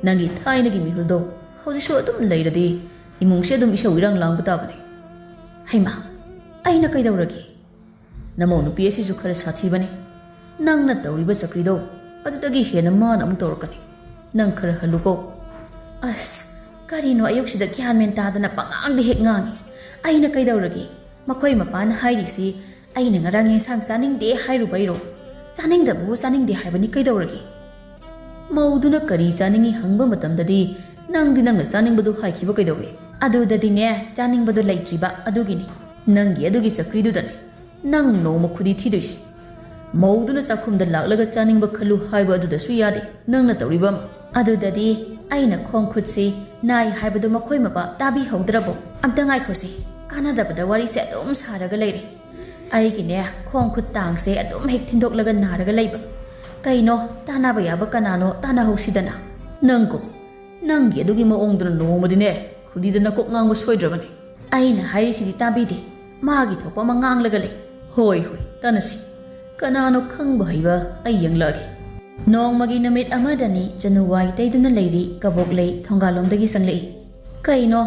ꯅꯪꯒꯤ ꯊꯥꯏꯅꯒꯤ ꯃꯤꯍꯨꯜꯗꯣ ꯍꯧꯖꯤꯛꯁꯨ ꯑꯗꯨꯝ ꯂꯩꯔꯗꯤ ꯏꯃꯨꯡꯁꯦ ꯑꯗꯨꯝ ꯏꯁꯧ ꯏꯔꯥꯡ ꯂꯥꯡꯕ ꯇꯥꯕꯅꯤ ꯍꯩꯃꯥ ꯑꯩꯅ ꯀꯩꯗꯧꯔꯒꯦ ꯅꯃꯧ ꯅꯨꯄꯤ ꯑꯁꯤꯁꯨ ꯈꯔ ꯁꯥꯊꯤꯕꯅꯤ ꯅꯪꯅ ꯇꯧꯔꯤꯕ ꯆꯀ꯭ꯔꯤꯗꯣ ꯑꯗꯨꯗꯒꯤ ꯍꯦꯟꯅ ꯃꯥꯅ ꯑꯃꯨꯛ ꯇꯧꯔꯛꯀꯅꯤ ꯅꯪ ꯈꯔ ꯍꯜꯂꯨꯀꯣ ꯑꯁ ꯀꯔꯤꯅꯣ ꯑꯌꯨꯛꯁꯤꯗ ꯒ꯭ꯌꯥꯟ ꯃꯦꯟ ꯇꯥꯗꯅ ꯄꯉꯥꯡꯗ ꯍꯦꯛ ꯉꯥꯡꯉꯤ ꯑꯩꯅ ꯀꯩꯗꯧꯔꯒꯦ ꯃꯈꯣꯏ ꯃꯄꯥꯅ ꯍꯥꯏꯔꯤꯁꯤ ꯑꯩꯅ ꯉꯔꯥꯡ ꯌꯦꯟꯁꯥꯡ ꯆꯥꯅꯤꯡꯗꯦ ꯍꯥꯏꯔꯨꯕꯩꯔꯣ ꯆꯥꯅꯤꯡꯗꯕꯕꯨ ꯆꯥꯅꯤꯡꯗꯦ ꯍꯥꯏꯕꯅꯤ ꯀꯩꯗꯧꯔꯒꯦ ꯃꯧꯗꯨꯅ ꯀꯔꯤ ꯆꯥꯅꯤꯡꯉꯤ ꯍꯪꯕ ꯃꯇꯝꯗꯗꯤ ꯅꯪꯅ ꯆꯥꯅꯤꯡꯕꯗꯨ ꯍꯥꯏꯈꯤꯕ ꯀꯩꯗꯧꯏ ꯑꯗꯨꯗꯗꯤꯅꯦ ꯆꯥꯅꯤꯡꯕꯗꯣ ꯂꯩꯇ꯭ꯔꯤꯕ ꯑꯗꯨꯒꯤꯅꯤ ꯅꯪꯒꯤ ꯑꯗꯨꯒꯤ ꯆꯀ꯭ꯔꯤꯗꯨꯗꯅꯤ ꯅꯪ ꯅꯣꯡꯃ ꯈꯨꯗꯤ ꯊꯤꯗꯣꯏꯁꯤ ꯃꯧꯗꯨꯅ ꯆꯥꯛꯈꯨꯝꯗ ꯂꯥꯛꯂꯒ ꯆꯥꯅꯤꯡꯕ ꯈꯜꯂꯨ ꯍꯥꯏꯕ ꯑꯗꯨꯗꯁꯨ ꯌꯥꯗꯦ ꯅꯪꯅ ꯇꯧꯔꯤꯕ ꯑꯃ ꯑꯗꯨꯗꯗꯤ ꯑꯩꯅ ꯈꯣꯡ ꯈꯨꯠꯁꯤ ꯅꯥꯏ ꯍꯥꯏꯕꯗꯨ ꯃꯈꯣꯏ ꯃꯄꯥ ꯇꯥꯕꯤꯍꯧꯗ꯭ꯔꯕꯣ ꯑꯝꯇ ꯉꯥꯏꯈꯣꯁꯤ ꯀꯥꯟꯅꯗꯕꯗ ꯋꯥꯔꯤꯁꯦ ꯑꯗꯨꯝ ꯁꯥꯔꯒ ꯂꯩꯔꯦ ꯑꯩꯒꯤꯅꯦ ꯈꯣꯡ ꯈꯨꯠ ꯇꯥꯡꯁꯦ ꯑꯗꯨꯝ ꯍꯦꯛ ꯊꯤꯟꯗꯣꯛꯂꯒ ꯅꯥꯔꯒ ꯂꯩꯕ ꯀꯩꯅꯣ ꯇꯥꯟꯅꯕ ꯌꯥꯕ ꯀꯅꯥꯅꯣ ꯇꯥꯟꯅꯍꯧꯁꯤꯗꯅ ꯅꯪꯀꯣ ꯅꯪꯒꯤ ꯑꯗꯨꯒꯤ ꯃꯑꯣꯡꯗꯨꯅ ꯅꯣꯡꯃꯗꯤꯅꯦ ꯈꯨꯗꯤꯗ ꯅꯀꯣꯛ ꯉꯥꯡꯕ ꯁꯣꯏꯗ꯭ꯔꯕꯅꯤ ꯑꯩꯅ ꯍꯥꯏꯔꯤꯁꯤꯗꯤ ꯇꯥꯕꯤꯗꯦ ꯃꯥꯒꯤ ꯊꯣꯛꯄ ꯑꯃ ꯉꯥꯡꯂꯒ ꯂꯩ ꯍꯣꯏ ꯇꯥꯟꯅꯁꯤ ꯀꯅꯥꯅꯣ ꯈꯪꯕ ꯍꯩꯕ ꯑꯩ ꯌꯦꯡꯂꯛꯑꯒꯦ ꯅꯣꯡꯃꯒꯤ ꯅꯨꯃꯤꯠ ꯑꯃꯗꯅꯤ ꯆꯅꯨ ꯋꯥꯏ ꯇꯩꯗꯨꯅ ꯂꯩꯔꯤ ꯀꯕꯣꯛꯂꯩ ꯊꯣꯡꯒꯥꯜꯂꯣꯝꯗꯒꯤ ꯆꯪꯂꯛꯏ ꯀꯩꯅꯣ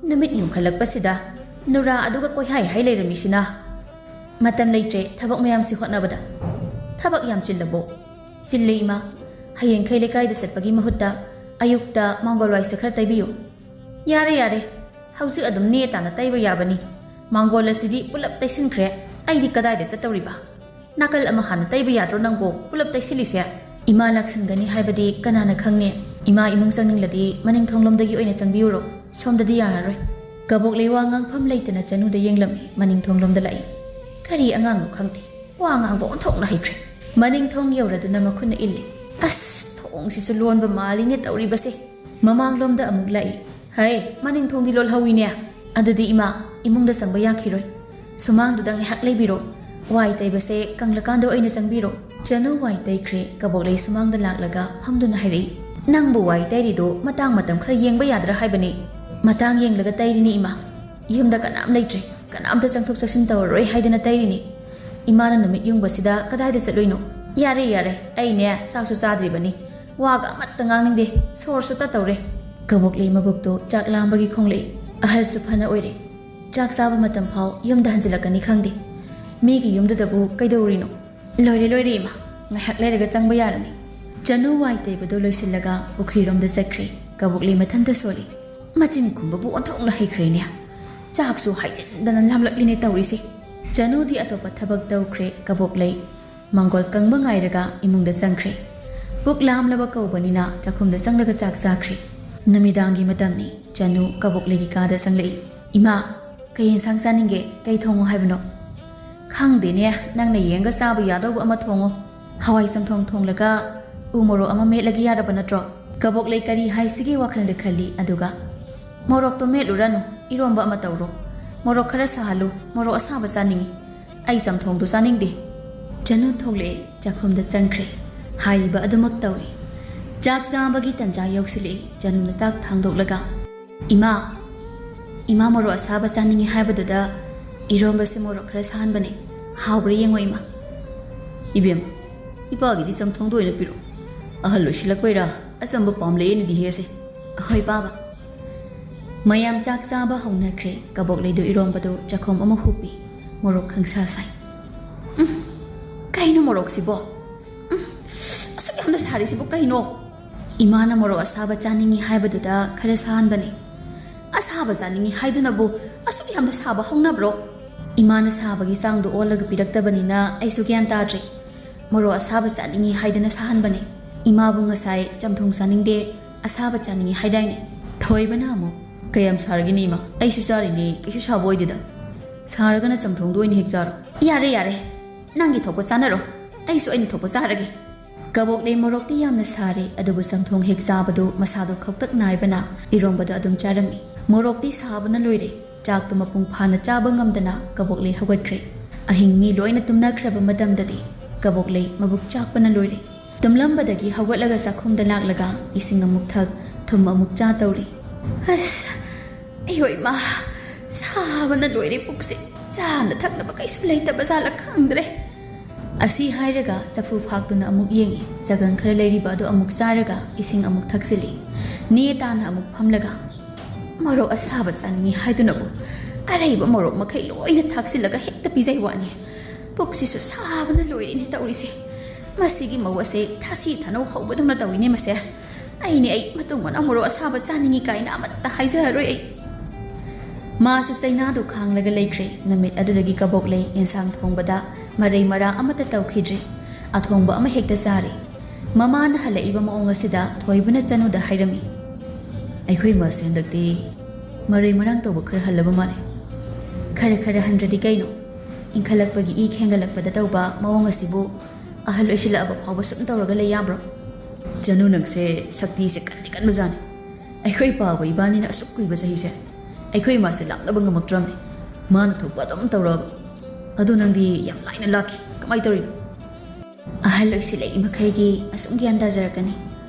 ꯅꯨꯃꯤꯠ ꯌꯨꯡꯈꯠꯂꯛꯄꯁꯤꯗ ꯅꯨꯔꯥ ꯑꯗꯨꯒ ꯀꯣꯏꯍꯥꯏ ꯍꯥꯏ ꯂꯩꯔꯝꯃꯤꯁꯤꯅ ꯃꯇꯝ ꯂꯩꯇ꯭ꯔꯦ ꯊꯕꯛ ꯃꯌꯥꯝꯁꯤ ꯍꯣꯠꯅꯕꯗ ꯊꯕꯛ ꯌꯥꯝ ꯆꯤꯜꯂꯕꯣ ꯆꯤꯜꯂꯦ ꯏꯃꯥ ꯍꯌꯦꯡꯈꯩ ꯂꯩꯀꯥꯏꯗ ꯆꯠꯄꯒꯤ ꯃꯍꯨꯠꯇ ꯑꯌꯨꯛꯇ ꯃꯥꯡꯒꯣꯜ ꯋꯥꯏꯁꯦ ꯈꯔ ꯇꯩꯕꯤꯌꯨ ꯌꯥꯔꯦ ꯍꯧꯖꯤꯛ ꯑꯗꯨꯝ ꯅꯦ ꯇꯥꯅ ꯇꯩꯕ ꯌꯥꯕꯅꯤ ꯃꯥꯡꯒꯣꯜ ꯑꯁꯤꯗꯤ ꯄꯨꯂꯞ ꯇꯩꯁꯤꯟꯈ꯭ꯔꯦ ꯑꯩꯗꯤ ꯀꯗꯥꯏꯗ ꯆꯠꯇꯧꯔꯤꯕ ꯅꯥꯀꯜ ꯑꯃ ꯍꯥꯟꯅ ꯇꯩꯕ ꯌꯥꯗ꯭ꯔꯣ ꯅꯪꯕꯣ ꯄꯨꯂꯞ ꯇꯩꯁꯤꯜꯂꯤꯁꯦ ꯏꯃꯥ ꯂꯥꯛꯁꯤꯟꯒꯅꯤ ꯍꯥꯏꯕꯗꯤ ꯀꯅꯥꯅ ꯈꯪꯅꯤ ꯏꯃꯥ ꯏꯃꯨꯡ ꯆꯪꯅꯤꯡꯂꯗꯤ ꯃꯅꯤꯡ ꯊꯣꯡꯂꯣꯝꯗꯒꯤ ꯑꯣꯏꯅ ꯆꯪꯕꯤꯌꯨꯔꯣ ꯁꯣꯝꯗꯗꯤ ꯌꯥꯔꯔꯣꯏ ꯀꯕꯣꯛꯂꯩ ꯋꯥ ꯉꯥꯡꯐꯝ ꯂꯩꯇꯅ ꯆꯅꯨꯗ ꯌꯦꯡꯂꯝꯃꯤ ꯃꯅꯤꯡ ꯊꯣꯡꯂꯣꯝꯗ ꯂꯥꯛꯏ ꯀꯔꯤ ꯑꯉꯥꯡꯅꯣ ꯈꯪꯗꯦ ꯋꯥ ꯉꯥꯡꯕ ꯑꯣꯟꯊꯣꯛꯅ ꯍꯩꯈ꯭ꯔꯦ ꯃꯅꯤꯡ ꯊꯣꯡ ꯌꯧꯔꯗꯨꯅ ꯃꯈꯨꯠꯅ ꯏꯜꯂꯤ ꯑꯁ ꯊꯣꯡꯁꯤꯁꯨ ꯂꯣꯟꯕ ꯃꯥꯜꯂꯤꯅꯦ ꯇꯧꯔꯤꯕꯁꯦ ꯃꯃꯥꯡꯂꯣꯝꯗ ꯑꯃꯨꯛ ꯂꯥꯛꯏ ꯍꯩ ꯃꯅꯤꯡ ꯊꯣꯡꯗꯤ ꯂꯣꯜꯍꯧꯋꯤꯅꯦ ꯑꯗꯨꯗꯤ ꯏꯃꯥ ꯏꯃꯨꯡꯗ ꯆꯪꯕ ꯌꯥꯈꯤꯔꯣꯏ ꯁꯨꯃꯥꯡꯗꯨꯗ ꯉꯥꯏꯍꯥꯛ ꯂꯩꯕꯤꯔꯣ ꯋꯥꯏ ꯇꯩꯕꯁꯦ ꯀꯪꯂꯀꯥꯟꯗ ꯑꯣꯏꯅ ꯆꯪꯕꯤꯔꯣ ꯆꯅꯨ ꯋꯥꯏ ꯇꯩꯈ꯭ꯔꯦ ꯀꯕꯣꯛꯂꯩ ꯁꯨꯃꯥꯡꯗ ꯂꯥꯛꯂꯒ ꯐꯝꯗꯨꯅ ꯍꯥꯏꯔꯛꯏ ꯅꯪꯕꯨ ꯋꯥꯏ ꯇꯩꯔꯤꯗꯣ ꯃꯇꯥꯡ ꯃꯇꯝ ꯈꯔ ꯌꯦꯡꯕ ꯌꯥꯗ꯭ꯔꯥ ꯍꯥꯏꯕꯅꯤ ꯃꯇꯥꯡ ꯌꯦꯡꯂꯒ ꯇꯩꯔꯤꯅꯤ ꯏꯃꯥ ꯌꯨꯝꯗ ꯀꯅꯥꯝ ꯂꯩꯇ꯭ꯔꯦ ꯀꯅꯥꯝꯇ ꯆꯪꯊꯣꯛ ꯆꯪꯁꯤꯟ ꯇꯧꯔꯔꯣꯏ ꯍꯥꯏꯗꯅ ꯇꯩꯔꯤꯅꯤ ꯏꯃꯥꯅ ꯅꯨꯃꯤꯠ ꯌꯨꯡꯕꯁꯤꯗ ꯀꯗꯥꯏꯗ ꯆꯠꯂꯣꯏꯅꯣ ꯌꯥꯔꯦ ꯑꯩꯅꯦ ꯆꯥꯛꯁꯨ ꯆꯥꯗ꯭ꯔꯤꯕꯅꯤ ꯋꯥꯒ ꯑꯃꯠꯇ ꯉꯥꯡꯅꯤꯡꯗꯦ ꯁꯣꯔꯁꯨ ꯇꯠꯇꯧꯔꯦ ꯀꯕꯣꯛꯂꯩ ꯃꯕꯨꯛꯇꯣ ꯆꯥꯛ ꯂꯥꯝꯕꯒꯤ ꯈꯣꯡꯂꯛꯏ ꯑꯍꯜꯁꯨ ꯐꯅ ꯑꯣꯏꯔꯦ ꯆꯥꯛ ꯆꯥꯕ ꯃꯇꯝ ꯐꯥꯎ ꯌꯨꯝꯗ ꯍꯟꯖꯤꯜꯂꯛꯀꯅꯤ ꯈꯪꯗꯦ ꯃꯤꯒꯤ ꯌꯨꯝꯗꯨꯗꯕꯨ ꯀꯩꯗꯧꯔꯤꯅꯣ ꯂꯣꯏꯔꯦ ꯏꯃꯥ ꯉꯥꯏꯍꯥꯛ ꯂꯩꯔꯒ ꯆꯪꯕ ꯌꯥꯔꯅꯤ ꯆꯅꯨ ꯋꯥꯏ ꯇꯩꯕꯗꯣ ꯂꯣꯏꯁꯤꯜꯂꯒ ꯄꯨꯈ꯭ꯔꯤꯔꯣꯝꯗ ꯆꯠꯈ꯭ꯔꯦ ꯀꯕꯣꯛꯂꯩ ꯃꯊꯟꯇ ꯁꯣꯜꯂꯤ ꯃꯆꯤꯟ ꯈꯨꯝꯕꯕꯨ ꯑꯣꯟꯊꯣꯛꯅ ꯍꯩꯈ꯭ꯔꯦꯅꯦ ꯆꯥꯛꯁꯨ ꯍꯥꯏꯖꯤꯟꯗꯅ ꯂꯥꯝꯂꯛꯂꯤꯅꯦ ꯇꯧꯔꯤꯁꯤ ꯆꯅꯨꯗꯤ ꯑꯇꯣꯞꯄ ꯊꯕꯛ ꯇꯧꯈ꯭ꯔꯦ ꯀꯕꯣꯛꯂꯩ ꯃꯥꯡꯒꯣꯜ ꯀꯪꯕ ꯉꯥꯏꯔꯒ ꯏꯃꯨꯡꯗ ꯆꯪꯈ꯭ꯔꯦ ꯄꯨꯛ ꯂꯥꯝꯂꯕ ꯀꯧꯕꯅꯤꯅ ꯆꯥꯛꯈꯨꯝꯗ ꯆꯪꯂꯒ ꯆꯥꯛ ꯆꯥꯈ꯭ꯔꯦ ꯅꯨꯃꯤꯗꯥꯡꯒꯤ ꯃꯇꯝꯅꯤ ꯆꯅꯨ ꯀꯕꯣꯛꯂꯩꯒꯤ ꯀꯥꯗ ꯆꯪꯂꯛꯏ ꯏꯃꯥ ꯀꯩ ꯌꯦꯟꯁꯥꯡ ꯆꯥꯅꯤꯡꯒꯦ? ꯀꯩ ꯊꯣꯡꯉꯣ ꯍꯥꯏꯕꯅꯣ? ꯈꯪꯗꯦꯅꯦ, ꯅꯪꯅ ꯌꯦꯡꯒ ꯆꯥꯕ ꯌꯥꯗꯧꯕ ꯑꯃ ꯊꯣꯡꯉꯣ. ꯍꯋꯥꯏ ꯆꯝꯊꯣꯡ ꯊꯣꯡꯂꯒ ꯎ ꯃꯣꯔꯣꯛ ꯑꯃ ꯃꯦꯠꯂꯒ ꯌꯥꯔꯕ ꯅꯠꯇ꯭ꯔꯣ? ꯀꯕꯣꯛꯂꯩ ꯀꯔꯤ ꯍꯥꯏꯁꯤꯒꯦ ꯋꯥꯈꯜꯗ ꯈꯜꯂꯤ, ꯑꯗꯨꯒ ꯃꯣꯔꯣꯛꯇꯣ ꯃꯦꯠꯂꯨꯔꯅꯨ, ꯏꯔꯣꯝꯕ ꯑꯃ ꯇꯧꯔꯣ. ꯃꯣꯔꯣꯛ ꯈꯔ ꯁꯥꯍꯜꯂꯨ, ꯃꯣꯔꯣꯛ ꯑꯁꯥꯕ ꯆꯥꯅꯤꯡꯉꯤ. ꯑꯩ ꯆꯝꯊꯣꯡꯗꯣ ꯆꯥꯅꯤꯡꯗꯦ. ꯆꯅꯨ ꯊꯣꯛꯂꯛꯑꯦ, ꯆꯥꯛꯈꯨꯝꯗ ꯆꯪꯈ꯭ꯔꯦ. ꯍꯥꯏꯔꯤꯕ ꯑꯗꯨꯃꯛ ꯇꯧꯔꯤ. ꯆꯥꯛ ꯆꯥꯕꯒꯤ ꯇꯟꯖꯥ ꯌꯧꯁꯤꯜꯂꯛꯏ. ꯆꯅꯨꯅ ꯆꯥꯛ ꯊꯥꯡꯗꯣꯛꯂꯒ, ꯏꯃꯥ ꯃꯣꯔꯣꯛ ꯑꯁꯥꯕ ꯆꯥꯅꯤꯡꯉꯤ ꯍꯥꯏꯕꯗꯨꯗ ꯏꯔꯣꯝꯕꯁꯦ ꯃꯣꯔꯣꯛ ꯈꯔ ꯁꯥꯍꯟꯕꯅꯦ. ꯍꯥꯎꯕ꯭ꯔꯥ ꯌꯦꯡꯉꯣ ꯏꯃꯥ. ꯏꯕꯦꯝ, ꯏꯄꯥꯒꯤꯗꯤ ꯆꯝꯊꯣꯡꯗꯣ ꯑꯣꯏꯅ ꯄꯤꯔꯛꯑꯣ. ꯑꯍꯜ ꯑꯣꯏꯁꯤꯜꯂꯛꯄꯩꯔꯥ ꯑꯆꯝꯕ ꯄꯥꯝꯂꯛꯑꯦꯅꯗꯤ ꯍꯦꯁꯦ. ꯍꯣꯏ ꯕꯥꯕꯥ. ꯃꯌꯥꯝ ꯆꯥꯛ ꯆꯥꯕ ꯍꯧꯅꯈ꯭ꯔꯦ. ꯀꯕꯣꯛꯂꯩꯗꯨ ꯏꯔꯣꯝꯕꯗꯨ ꯆꯥꯛꯈꯣꯝ ꯑꯃ ꯍꯨꯞꯄꯤ. ꯃꯣꯔꯣꯛ ꯈꯪꯁꯥ ꯁꯥꯏ. ꯀꯩꯅꯣ ꯃꯣꯔꯣꯛꯁꯤꯕꯣ? ꯑꯁꯨꯛ ꯌꯥꯝꯅ ꯁꯥꯔꯤꯁꯤꯕꯨ ꯀꯩꯅꯣ? ꯏꯃꯥꯅ ꯃꯣꯔꯣꯛ ꯑꯁꯥꯕ ꯆꯥꯅꯤꯡꯉꯤ ꯍꯥꯏꯕꯗꯨꯗ ꯈꯔ ꯁꯥꯍꯟꯕꯅꯤ. ꯑꯁꯥꯕ ꯆꯥꯅꯤꯡꯉꯤ ꯍꯥꯏꯗꯨꯅꯕꯨ ꯑꯁꯨꯛ ꯌꯥꯝꯅ ꯁꯥꯕ ꯍꯧꯅꯕ꯭ꯔꯣ? ꯏꯃꯥꯅ ꯁꯥꯕꯒꯤ ꯆꯥꯡꯗꯣ ꯑꯣꯜꯂꯒ ꯄꯤꯔꯛꯇꯕꯅꯤꯅ ꯑꯩꯁꯨ ꯒ꯭ꯌꯥꯟ ꯇꯥꯗ꯭ꯔꯦ. ꯃꯣꯔꯣꯛ ꯑꯁꯥꯕ ꯆꯥꯅꯤꯡꯉꯤ ꯍꯥꯏꯗꯅ ꯁꯥꯍꯟꯕꯅꯦ. ꯏꯃꯥꯕꯨ ꯉꯁꯥꯏ ꯆꯝꯊꯣꯡ ꯆꯥꯅꯤꯡꯗꯦ, ꯑꯁꯥꯕ ꯆꯥꯅꯤꯡꯉꯤ ꯍꯥꯏꯗꯥꯏꯅꯦ. ꯊꯣꯏꯕꯅ ꯑꯃꯨꯛ, ꯀꯌꯥꯝ ꯁꯥꯔꯒꯦꯅꯦ ꯏꯃꯥ? ꯑꯩꯁꯨ ꯆꯥꯔꯤꯅꯦ, ꯀꯩꯁꯨ ꯁꯥꯕ ꯑꯣꯏꯗꯦꯗ. ꯁꯥꯔꯒꯅ ꯆꯝꯊꯣꯡꯗꯣ ꯑꯣꯏꯅ ꯍꯦꯛ ꯆꯥꯔꯣ. ꯌꯥꯔꯦ, ꯅꯪꯒꯤ ꯊꯣꯛꯄ ꯆꯥꯅꯔꯣ. ꯑꯩꯁꯨ ꯑꯩꯅ ꯊꯣꯛꯄ ꯆꯥꯔꯒꯦ. ꯀꯕꯣꯛꯂꯩ ꯃꯣꯔꯣꯛꯇꯤ ꯌꯥꯝꯅ ꯁꯥꯔꯦ, ꯑꯗꯨꯕꯨ ꯆꯝꯊꯣꯡ ꯍꯦꯛ ꯆꯥꯕꯗꯨ ꯃꯁꯥꯗꯣ ꯈꯧꯇꯛ ꯅꯥꯏꯕꯅ ꯏꯔꯣꯝꯕꯗꯣ ꯑꯗꯨꯝ ꯆꯥꯔꯝꯃꯤ. ꯃꯣꯔꯣꯛꯇꯤ ꯁꯥꯕꯅ ꯂꯣꯏꯔꯦ. ꯆꯥꯛꯇꯨ ꯃꯄꯨꯡ ꯐꯥꯅ ꯆꯥꯕ ꯉꯝꯗꯅ ꯀꯕꯣꯛꯂꯩ ꯍꯧꯒꯠꯈ꯭ꯔꯦ. ꯑꯍꯤꯡ ꯃꯤ ꯂꯣꯏꯅ ꯇꯨꯝꯅꯈ꯭ꯔꯕ ꯃꯇꯝꯗꯗꯤ ꯀꯕꯣꯛꯂꯩ ꯃꯕꯨꯛ ꯆꯥꯛꯄꯅ ꯂꯣꯏꯔꯦ. ꯇꯨꯝꯂꯝꯕꯗꯒꯤ ꯍꯧꯒꯠꯂꯒ ꯆꯥꯛꯈꯨꯝꯗ ꯂꯥꯛꯂꯒ ꯏꯁꯤꯡ ꯑꯃꯨꯛ ꯊꯛ, ꯊꯨꯝ ꯑꯃꯨꯛ ꯆꯥ ꯇꯧꯔꯤ. ꯑꯁ, ꯑꯩꯍꯣꯏ ꯏꯃꯥ, ꯁꯥꯕꯅ ꯂꯣꯏꯔꯦ ꯄꯨꯛꯁꯦ. ꯆꯥꯅ ꯊꯛꯅꯕ ꯀꯩꯁꯨ ꯂꯩꯇꯕ ꯖꯥꯠꯂ ꯈꯪꯗ꯭ꯔꯦ. ꯑꯁꯤ ꯍꯥꯏꯔꯒ ꯆꯐꯨ ꯐꯥꯛꯇꯨꯅ ꯑꯃꯨꯛ ꯌꯦꯡꯉꯤ. ꯆꯒꯪ ꯈꯔ ꯂꯩꯔꯤꯕ ꯑꯗꯨ ꯑꯃꯨꯛ ꯆꯥꯔꯒ ꯏꯁꯤꯡ ꯑꯃꯨꯛ ꯊꯛꯆꯤꯜꯂꯤ. ꯅꯦ ꯇꯥꯅ ꯑꯃꯨꯛ ꯐꯝꯂꯒ, ꯃꯣꯔꯣꯛ ꯑꯁꯥꯕ ꯆꯥꯅꯤꯡꯉꯤ ꯍꯥꯏꯗꯨꯅꯕꯨ ꯑꯔꯩꯕ ꯃꯣꯔꯣꯛ ꯃꯈꯩ ꯂꯣꯏꯅ ꯊꯥꯛꯆꯤꯜꯂꯒ ꯍꯦꯛꯇ ꯄꯤꯖꯩ ꯋꯥꯅꯤ. ꯄꯨꯛꯁꯤꯁꯨ ꯁꯥꯕꯅ ꯂꯣꯏꯔꯦꯅꯦ ꯇꯧꯔꯤꯁꯦ. ꯃꯁꯤꯒꯤ ꯃꯧ ꯑꯁꯦ ꯊꯥꯁꯤ ꯊꯥꯅꯧ ꯍꯧꯕꯗꯧꯅ ꯇꯧꯏꯅꯦ ꯃꯁꯦ. ꯑꯩ ꯃꯇꯨꯡ ꯃꯅꯥꯎ ꯃꯣꯔꯣꯛ ꯑꯁꯥꯕ ꯆꯥꯅꯤꯡꯉꯤ ꯀꯥꯏꯅ ꯑꯃꯠꯇ ꯍꯥꯏꯖꯔꯔꯣꯏ ꯑꯩ. ꯃꯥꯁꯨ ꯆꯩꯅꯥꯗꯨ ꯈꯥꯡꯂꯒ ꯂꯩꯈ꯭ꯔꯦ. ꯅꯨꯃꯤꯠ ꯑꯗꯨꯗꯒꯤ ꯀꯕꯣꯛꯂꯩ ꯌꯦꯟꯁꯥꯡ ꯊꯣꯡꯕꯗ ꯃꯔꯩ ꯃꯔꯥꯡ ꯑꯃꯠꯇ ꯇꯧꯈꯤꯗ꯭ꯔꯦ. ꯑꯊꯣꯡꯕ ꯑꯃ ꯍꯦꯛꯇ ꯆꯥꯔꯦ. ꯃꯃꯥꯅ ꯍꯜꯂꯛꯏꯕ ꯃꯑꯣꯡ ꯑꯁꯤꯗ ꯊꯣꯏꯕꯅ ꯆꯅꯨꯗ ꯍꯥꯏꯔꯝꯃꯤ. ꯑꯩꯈꯣꯏ ꯃꯥꯁꯦ ꯍꯟꯗꯛꯇꯤ ꯃꯔꯩ ꯃꯔꯥꯡ ꯇꯧꯕ ꯈꯔ ꯍꯜꯂꯕ ꯃꯥꯜꯂꯦ. ꯈꯔ ꯍꯟꯗ꯭ꯔꯗꯤ ꯀꯩꯅꯣ? ꯏꯟꯈꯠꯂꯛꯄꯒꯤ ꯏ ꯈꯦꯡꯒꯠꯂꯛꯄꯗ ꯇꯧꯕ ꯃꯑꯣꯡ ꯑꯁꯤꯕꯨ ꯑꯍꯜ ꯑꯣꯏꯁꯤꯜꯂꯛꯑꯕ ꯐꯥꯎꯕ ꯁꯨꯝ ꯇꯧꯔꯒ ꯂꯩ ꯌꯥꯕ꯭ꯔꯣ? ꯆꯅꯨ ꯅꯪꯁꯦ ꯁꯛꯇꯤꯁꯦ ꯀꯟꯗꯤ ꯀꯟꯕꯖꯥꯠꯅꯤ. ꯑꯩꯈꯣꯏ ꯄꯥꯕ ꯏꯕꯥꯅꯤꯅ ꯑꯁꯨꯛ ꯀꯨꯏꯕ ꯆꯍꯤꯁꯦ ꯑꯩꯈꯣꯏ ꯃꯥꯁꯦ ꯂꯥꯛꯅꯕ ꯉꯝꯃꯛꯇ꯭ꯔꯕꯅꯤ. ꯃꯥꯅ ꯊꯣꯛꯄ ꯑꯗꯨꯝ ꯇꯧꯔꯛꯑꯕ. ꯑꯗꯣ ꯅꯪꯗꯤ ꯌꯥꯝ ꯂꯥꯏꯅ ꯂꯥꯛꯈꯤ. ꯀꯃꯥꯏꯅ ꯇꯧꯔꯤꯅꯣ? ꯑꯍꯜ ꯑꯣꯏꯁꯤꯜꯂꯛꯏ ꯃꯈꯩꯒꯤ ꯑꯁꯨꯝ ꯒ꯭ꯌꯥꯟ ꯇꯥꯖꯔꯛꯀꯅꯤ.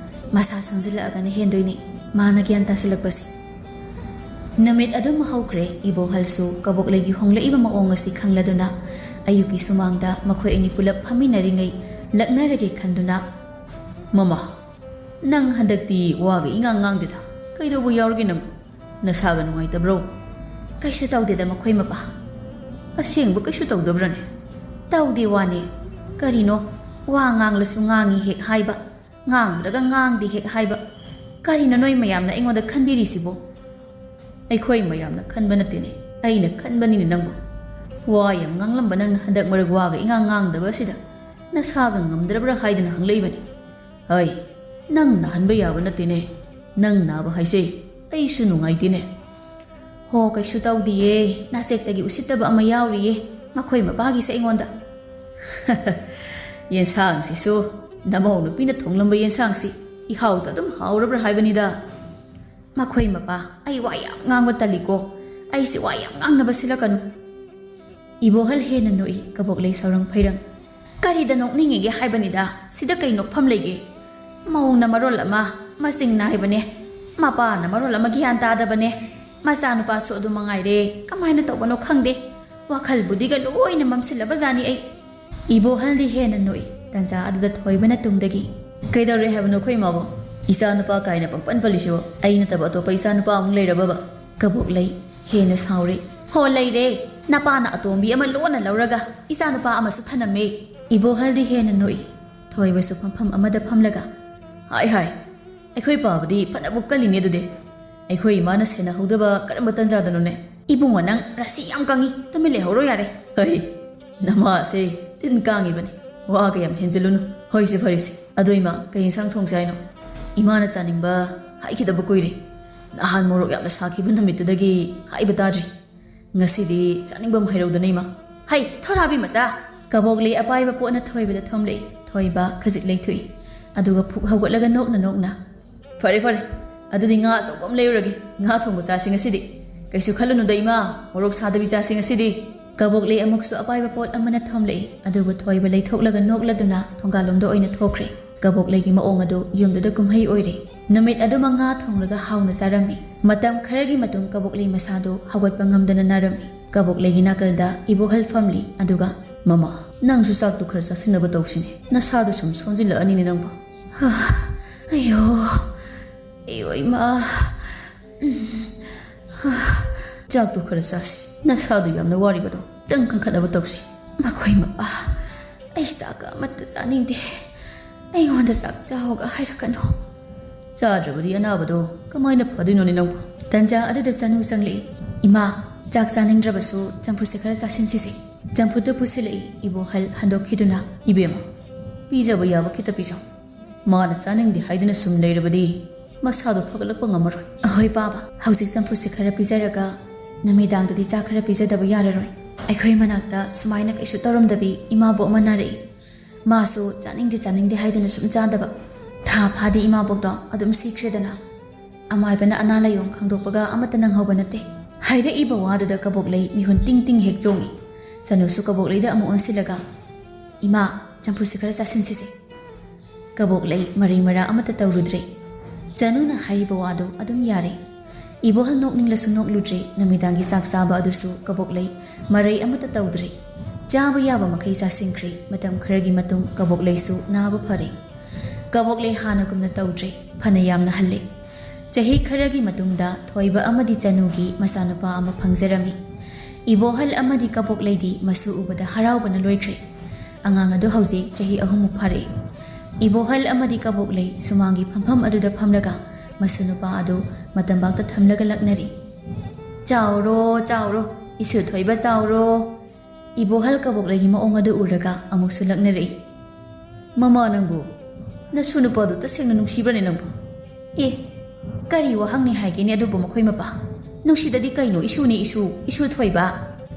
ꯃꯁꯥ ꯁꯣꯟꯖꯤꯜꯂꯛꯑꯒꯅ ꯍꯦꯟꯗꯣꯏꯅꯤ ꯃꯥꯅ ꯒ꯭ꯌꯥꯟ ꯇꯥꯁꯤꯜꯂꯛꯄꯁꯤ. ꯅꯨꯃꯤꯠ ꯑꯗꯨꯝ ꯍꯧꯈ꯭ꯔꯦ. ꯏꯕꯣꯍꯜꯁꯨ ꯀꯕꯣꯛꯂꯩꯒꯤ ꯍꯣꯡꯂꯛꯏꯕ ꯃꯑꯣꯡ ꯑꯁꯤ ꯈꯪꯂꯗꯨꯅ ꯑꯌꯨꯛꯀꯤ ꯁꯨꯃꯥꯡꯗ ꯃꯈꯣꯏ ꯑꯅꯤ ꯄꯨꯂꯞ ꯐꯝꯃꯤꯟꯅꯔꯤꯉꯩ ꯂꯛꯅꯔꯒꯦ ꯈꯟꯗꯨꯅ, ꯃꯃꯥ, ꯅꯪ ꯍꯟꯗꯛꯇꯤ ꯋꯥꯒ ꯏꯉꯥꯡ ꯉꯥꯡꯗꯦꯗ. ꯀꯩꯗꯧꯕ ꯌꯥꯎꯔꯒꯦ ꯅꯪꯕꯨ? ꯅꯁꯥꯒ ꯅꯨꯡꯉꯥꯏꯇꯕ꯭ꯔꯣ? ꯀꯩꯁꯨ ꯇꯧꯗꯦꯗ ꯃꯈꯣꯏ ꯃꯄꯥ. ꯑꯁꯦꯡꯕ ꯀꯩꯁꯨ ꯇꯧꯗꯕ꯭ꯔꯅꯦ? ꯇꯧꯗꯦ ꯋꯥꯅꯦ. ꯀꯔꯤꯅꯣ, ꯋꯥ ꯉꯥꯡꯂꯁꯨ ꯉꯥꯡꯉꯤ ꯍꯦꯛ ꯍꯥꯏꯕ, ꯉꯥꯡꯗ꯭ꯔꯒ ꯉꯥꯡꯗꯦ ꯍꯦꯛ ꯍꯥꯏꯕ. ꯀꯔꯤꯅꯣ ꯅꯣꯏ ꯃꯌꯥꯝꯅ ꯑꯩꯉꯣꯟꯗ ꯈꯟꯕꯤꯔꯤꯁꯤꯕꯣ? ꯑꯩꯈꯣꯏ ꯃꯌꯥꯝꯅ ꯈꯟꯕ ꯅꯠꯇꯦꯅꯦ, ꯑꯩꯅ ꯈꯟꯕꯅꯤꯅꯦ ꯅꯪꯕꯨ. ꯋꯥ ꯌꯥꯝ ꯉꯥꯡꯂꯝꯕ ꯅꯪꯅ ꯍꯟꯗꯛ ꯃꯔꯛ ꯋꯥꯒ ꯏꯉꯥꯡ ꯉꯥꯡꯗꯕ ꯑꯁꯤꯗ ꯅꯁꯥꯒ ꯉꯝꯗ꯭ꯔꯕ꯭ꯔꯥ ꯍꯥꯏꯗꯅ ꯍꯪꯂꯛꯏꯕꯅꯤ. ꯍꯩ, ꯅꯪ ꯅꯥꯍꯟꯕ ꯌꯥꯕ ꯅꯠꯇꯦꯅꯦ. ꯅꯪ ꯅꯥꯕ ꯍꯥꯏꯁꯦ ꯑꯩꯁꯨ ꯅꯨꯡꯉꯥꯏꯇꯦꯅꯦ. ꯍꯣ, ꯀꯩꯁꯨ ꯇꯧꯗꯤꯌꯦ. ꯅꯥꯆꯦꯛꯇꯒꯤ ꯎꯁꯤꯠꯇꯕ ꯑꯃ ꯌꯥꯎꯔꯤꯌꯦ ꯃꯈꯣꯏ ꯃꯄꯥꯒꯤꯁꯦ ꯑꯩꯉꯣꯟꯗ. ꯌꯦꯟꯁꯥꯡꯁꯤꯁꯨ ꯅꯃꯧ ꯅꯨꯄꯤꯅ ꯊꯣꯡꯂꯝꯕ ꯌꯦꯟꯁꯥꯡꯁꯤ ꯏꯍꯥꯎꯗ ꯑꯗꯨꯝ ꯍꯥꯎꯔꯕ꯭ꯔꯥ ꯍꯥꯏꯕꯅꯤꯗ. ꯃꯈꯣꯏ ꯃꯄꯥ, ꯑꯩ ꯋꯥ ꯌꯥꯝ ꯉꯥꯡꯕ ꯇꯜꯂꯤꯀꯣ. ꯑꯩꯁꯦ ꯋꯥ ꯌꯥꯝ ꯉꯥꯡꯅꯕ ꯁꯤꯜꯂꯛꯀꯅꯨ. ꯏꯕꯣꯍꯜ ꯍꯦꯟꯅ ꯅꯣꯛꯏ. ꯀꯕꯣꯛꯂꯩ ꯁꯥꯎꯔꯪ ꯐꯩꯔꯪ. ꯀꯔꯤꯗ ꯅꯣꯛꯅꯤꯡꯉꯤꯒꯦ ꯍꯥꯏꯕꯅꯤꯗ. ꯁꯤꯗ ꯀꯩ ꯅꯣꯛꯐꯝ ꯂꯩꯒꯦ? ꯃꯧꯅ ꯃꯔꯣꯜ ꯑꯃ ꯃꯆꯤꯡ ꯅꯥꯏꯕꯅꯦ, ꯃꯄꯥꯅ ꯃꯔꯣꯜ ꯑꯃ ꯒ꯭ꯌꯥꯟ ꯇꯥꯗꯕꯅꯦ, ꯃꯆꯥꯅꯨꯄꯥꯁꯨ ꯑꯗꯨ ꯃꯉꯥꯏꯔꯦ. ꯀꯃꯥꯏꯅ ꯇꯧꯕꯅꯣ ꯈꯪꯗꯦ. ꯋꯥꯈꯜꯕꯨꯗꯤꯒ ꯂꯣꯏꯅ ꯃꯝꯁꯤꯜꯂꯕꯖꯥꯅꯤ ꯑꯩ. ꯏꯕꯣꯍꯜꯗꯤ ꯍꯦꯟꯅ ꯅꯣꯛꯏ. ꯇꯟꯖꯥ ꯑꯗꯨꯗ ꯊꯣꯏꯕꯅ ꯇꯨꯡꯗꯒꯤ, ꯀꯩꯗꯧꯔꯦ ꯍꯥꯏꯕꯅꯣ ꯑꯩꯈꯣꯏ ꯏꯃꯥꯕꯣ? ꯏꯆꯥꯅꯨꯄꯥ ꯀꯥꯏꯅ ꯄꯪꯄꯟ ꯄꯜꯂꯤꯁꯤꯕꯣ ꯑꯩ ꯅꯠꯇꯕ ꯑꯇꯣꯞꯄ ꯏꯆꯥꯅꯨꯄꯥ ꯑꯃꯨꯛ ꯂꯩꯔꯕꯕ? ꯀꯕꯣꯛꯂꯩ ꯍꯦꯟꯅ ꯁꯥꯎꯔꯤ. ꯍꯣ, ꯂꯩꯔꯦ. ꯅꯄꯥꯅ ꯑꯇꯣꯝꯕꯤ ꯑꯃ ꯂꯣꯟꯅ ꯂꯧꯔꯒ ꯏꯆꯥꯅꯨꯄꯥ ꯑꯃꯁꯨ ꯊꯅꯝꯃꯦ. ꯏꯕꯣꯍꯜꯗꯤ ꯍꯦꯟꯅ ꯅꯣꯛꯏ. ꯊꯣꯏꯕꯁꯨ ꯐꯝꯐꯝ ꯑꯃꯗ ꯐꯝꯂꯒ, ꯍꯥꯏ, ꯑꯩꯈꯣꯏ ꯄꯥꯕꯗꯤ ꯐꯅꯕꯨ ꯀꯜꯂꯤꯅꯦ ꯑꯗꯨꯗꯤ. ꯑꯩꯈꯣꯏ ꯏꯃꯥꯅ ꯁꯦꯟꯅꯍꯧꯗꯕ ꯀꯔꯝꯕ ꯇꯟꯖꯥꯗꯅꯣꯅꯦ? ꯏꯕꯨꯡꯉꯣ, ꯅꯪ ꯔꯥꯁꯤ ꯌꯥꯝ ꯀꯪꯉꯤ. ꯇꯨꯃꯤꯟ ꯂꯩꯍꯧꯔꯣ ꯌꯥꯔꯦ. ꯍꯩ, ꯅꯃꯥꯁꯦ ꯇꯤꯟ ꯀꯥꯡꯉꯤꯕꯅꯤ. ꯋꯥꯒ ꯌꯥꯝ ꯍꯦꯟꯖꯤꯜꯂꯨꯅꯨ. ꯍꯣꯏꯁꯦ ꯐꯔꯦꯁꯦ. ꯑꯗꯣ ꯏꯃꯥ, ꯀꯩ ꯌꯦꯟꯁꯥꯡ ꯊꯣꯡꯁꯦ ꯍꯥꯏꯅꯣ? ꯏꯃꯥꯅ ꯆꯥꯅꯤꯡꯕ ꯍꯥꯏꯈꯤꯗꯕ ꯀꯨꯏꯔꯦ. ꯅꯍꯥꯟ ꯃꯣꯔꯣꯛ ꯌꯥꯝꯅ ꯁꯥꯈꯤꯕ ꯅꯨꯃꯤꯠꯇꯨꯗꯒꯤ ꯍꯥꯏꯕ ꯇꯥꯗ꯭ꯔꯤ. Ngasi di chaning bam hairo da nei ma. Hai thorabi macha Kabok lei apaiba potna thoibada thomlei thoiba khajik lei thui aduga phuk hawgatlaga nokna Fare fare. Adu di nga so bam leurage. Nga thong cha sing asi di. Kaisu khalunu da ima. Morok sa da bi cha sing asi di. kabok lei amuksu apaiba pot amana thomlei aduga thoiba lei thoklaga nokladuna thongalomda oina thokre kabok lei gi maong adu yumda kumhei oire namit adu manga thonglaga hauna sarami matam kharagi matung kabok lei masado hawatpa ngamdana narami kabok lei gi nakalda ibohal family aduga Mama, nang su sak tu khar sa sinaba tawsine. Na sa du sum sonjil ani ni nang ba. ayo ima Jak tu khar sa si. Na sa du yam na wari ba do. Tang kan khada ba tawsi. makhoi mapa ai saka matta chaningde ai honda sak chahoga hairakano Sa dra ba di ana ba do. Kamai na phadui no ni nang ba. tanja aduda chanu sangli ima chak chaningdrabasu champhu se khara chasin sisi champhu to pusilei ibo hal handokhiduna Ibema. Pija ba ya ba kita pija. Ma na sa ning di haidina sum leira ba di. Ma sa du phagalak pa ngamar. ahoi baba hauzik champhu se khara pizaraga namidang dudi cha khara pizadaba yararoi aikhoi manakta sumaina kaisu taramdabi ima bo manare masu chaningdi haidina sum chadaba tha phadi ima bokda adum sikredana amai bana analayong khangdokpaga amata nang hoba nate haire iba wadada kabok lei mihun ting hek jongi sanusu kabok leida amu onsilaga ima champhu se khara chasin sisi kabok lei mari mara amata tawrudre januna hariba wado adum yare ibo hal nokning lasu nok ludre namidangi sak saba adusu kabok lei marai amata tawdre jaba yaba makai sa singkri matam kharagi matung kabok lei su naba phare kabok lei hana kumna tawdre phana yamna halle chahi kharagi matungda thoiba amadi chanugi masanapa ama phangjarami ibo hal amadi kabok leidi masu ubada haraubana loikre angang adu hauji chahi ahum phare ibo hal amadi kabok lei sumangi phampham aduda phamlaga masunupa adu matambangta thamlaga laknari chauro isu thoiba chauro ibo hal kabok lei maong adu uraga amuksu laknari Mama nangbu. Na sunu pa du ta sing na nungsiba ni nang ba. e kari wahangni haigini adu bu makhoi mapa nungsidadi kaino isu thoiba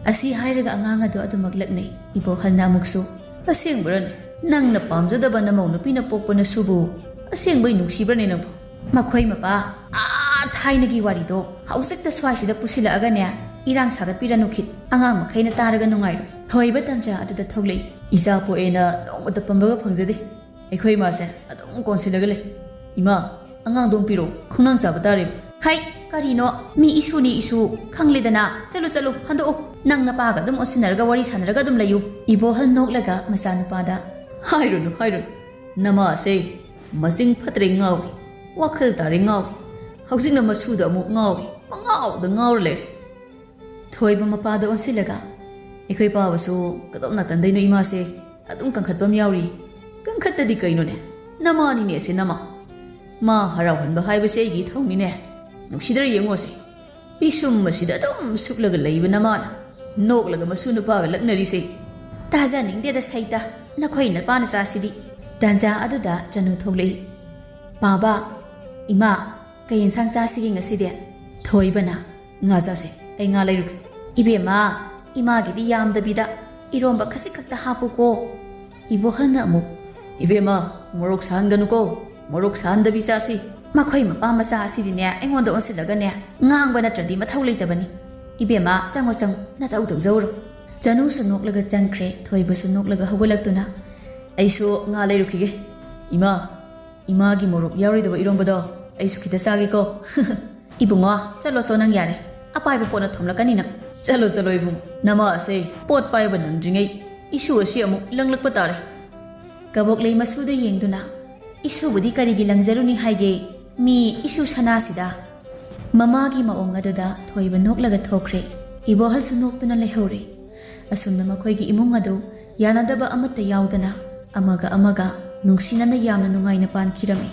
asi hairaga angang adu adu maglaknei ibo hal na amuksu Asing bra ni. Nang na pamjada ba na mau na pinapokpa na subu. Asing bay nungsiba ni nang ba. makhoi mapa thainagi wari do hausik ta swai sida pusila aga ne irang saga piranukhit angang makhaina taraga nungairo thoiba tanja aduda thoglei Isa po e na nong ta pambaga phangjade. Aikhoi ma se adong konsilaga le. Ima, angang dong piro. Khungnang sa ba tare. hai karino mi isu khanglidana chalo hando nang na paga dum osinarga wari sanaraga dum layu ibo hal noklaga masanupada Hairun. Nama se masing phatre ngawi. Wakhal tare ngawi. Hausing na masu da mu ngawi. Mangaw le. thoiba mapada onsilaga Aikhoi pa basu kadom na tandai no ima se adum kangkhatpam yauri. Kangkhattadi kaino ne. Nama ni ne se nama. Ma harawan ba haiba se gi thongni ne. Nusidar yengo se. Pisum masida dum suklaga leiba nama na. Noklaga masu nupa ga laknari se. tajaning de da saita nakhoi na pana sa sidi tanja aduda chanu thoglei baba ima kayin sang sa sigi ngaside thoibana Nga za se. Ai nga lairuk. ibema ima gidi yamda bida iromba khasi khakta hapu ko ibo hana mu Ibema, morok sahan ganu ko. Morok sahan da bisa si. makhoi mapa masa asidine aingonda onsidaga ne ngangba natradi mathau leitabani ibema chango sang na tau tau zawro chanu sunok laga changkre thoiba sunok laga hogolaktuna Aiso nga lairukige. Ima gi morok yauri da ba irong bado. Aiso kita sagi ko. ibungo chalo so nang yare apai bo pona thomlakani na Chalo ibung. Nama se pot pai ba nang dringai. Isu asi amuk langlak pa tare. kabok lei masuda yengduna isu budi karigi langjaruni haige mi isu sana sida mamagi maong aduda thoiba noklaga thokre ibo hal sunoktuna lehore asumna makhoigi imung adu yanadaba amata yaudana amaga nungsinana yamna nungaina pan khirami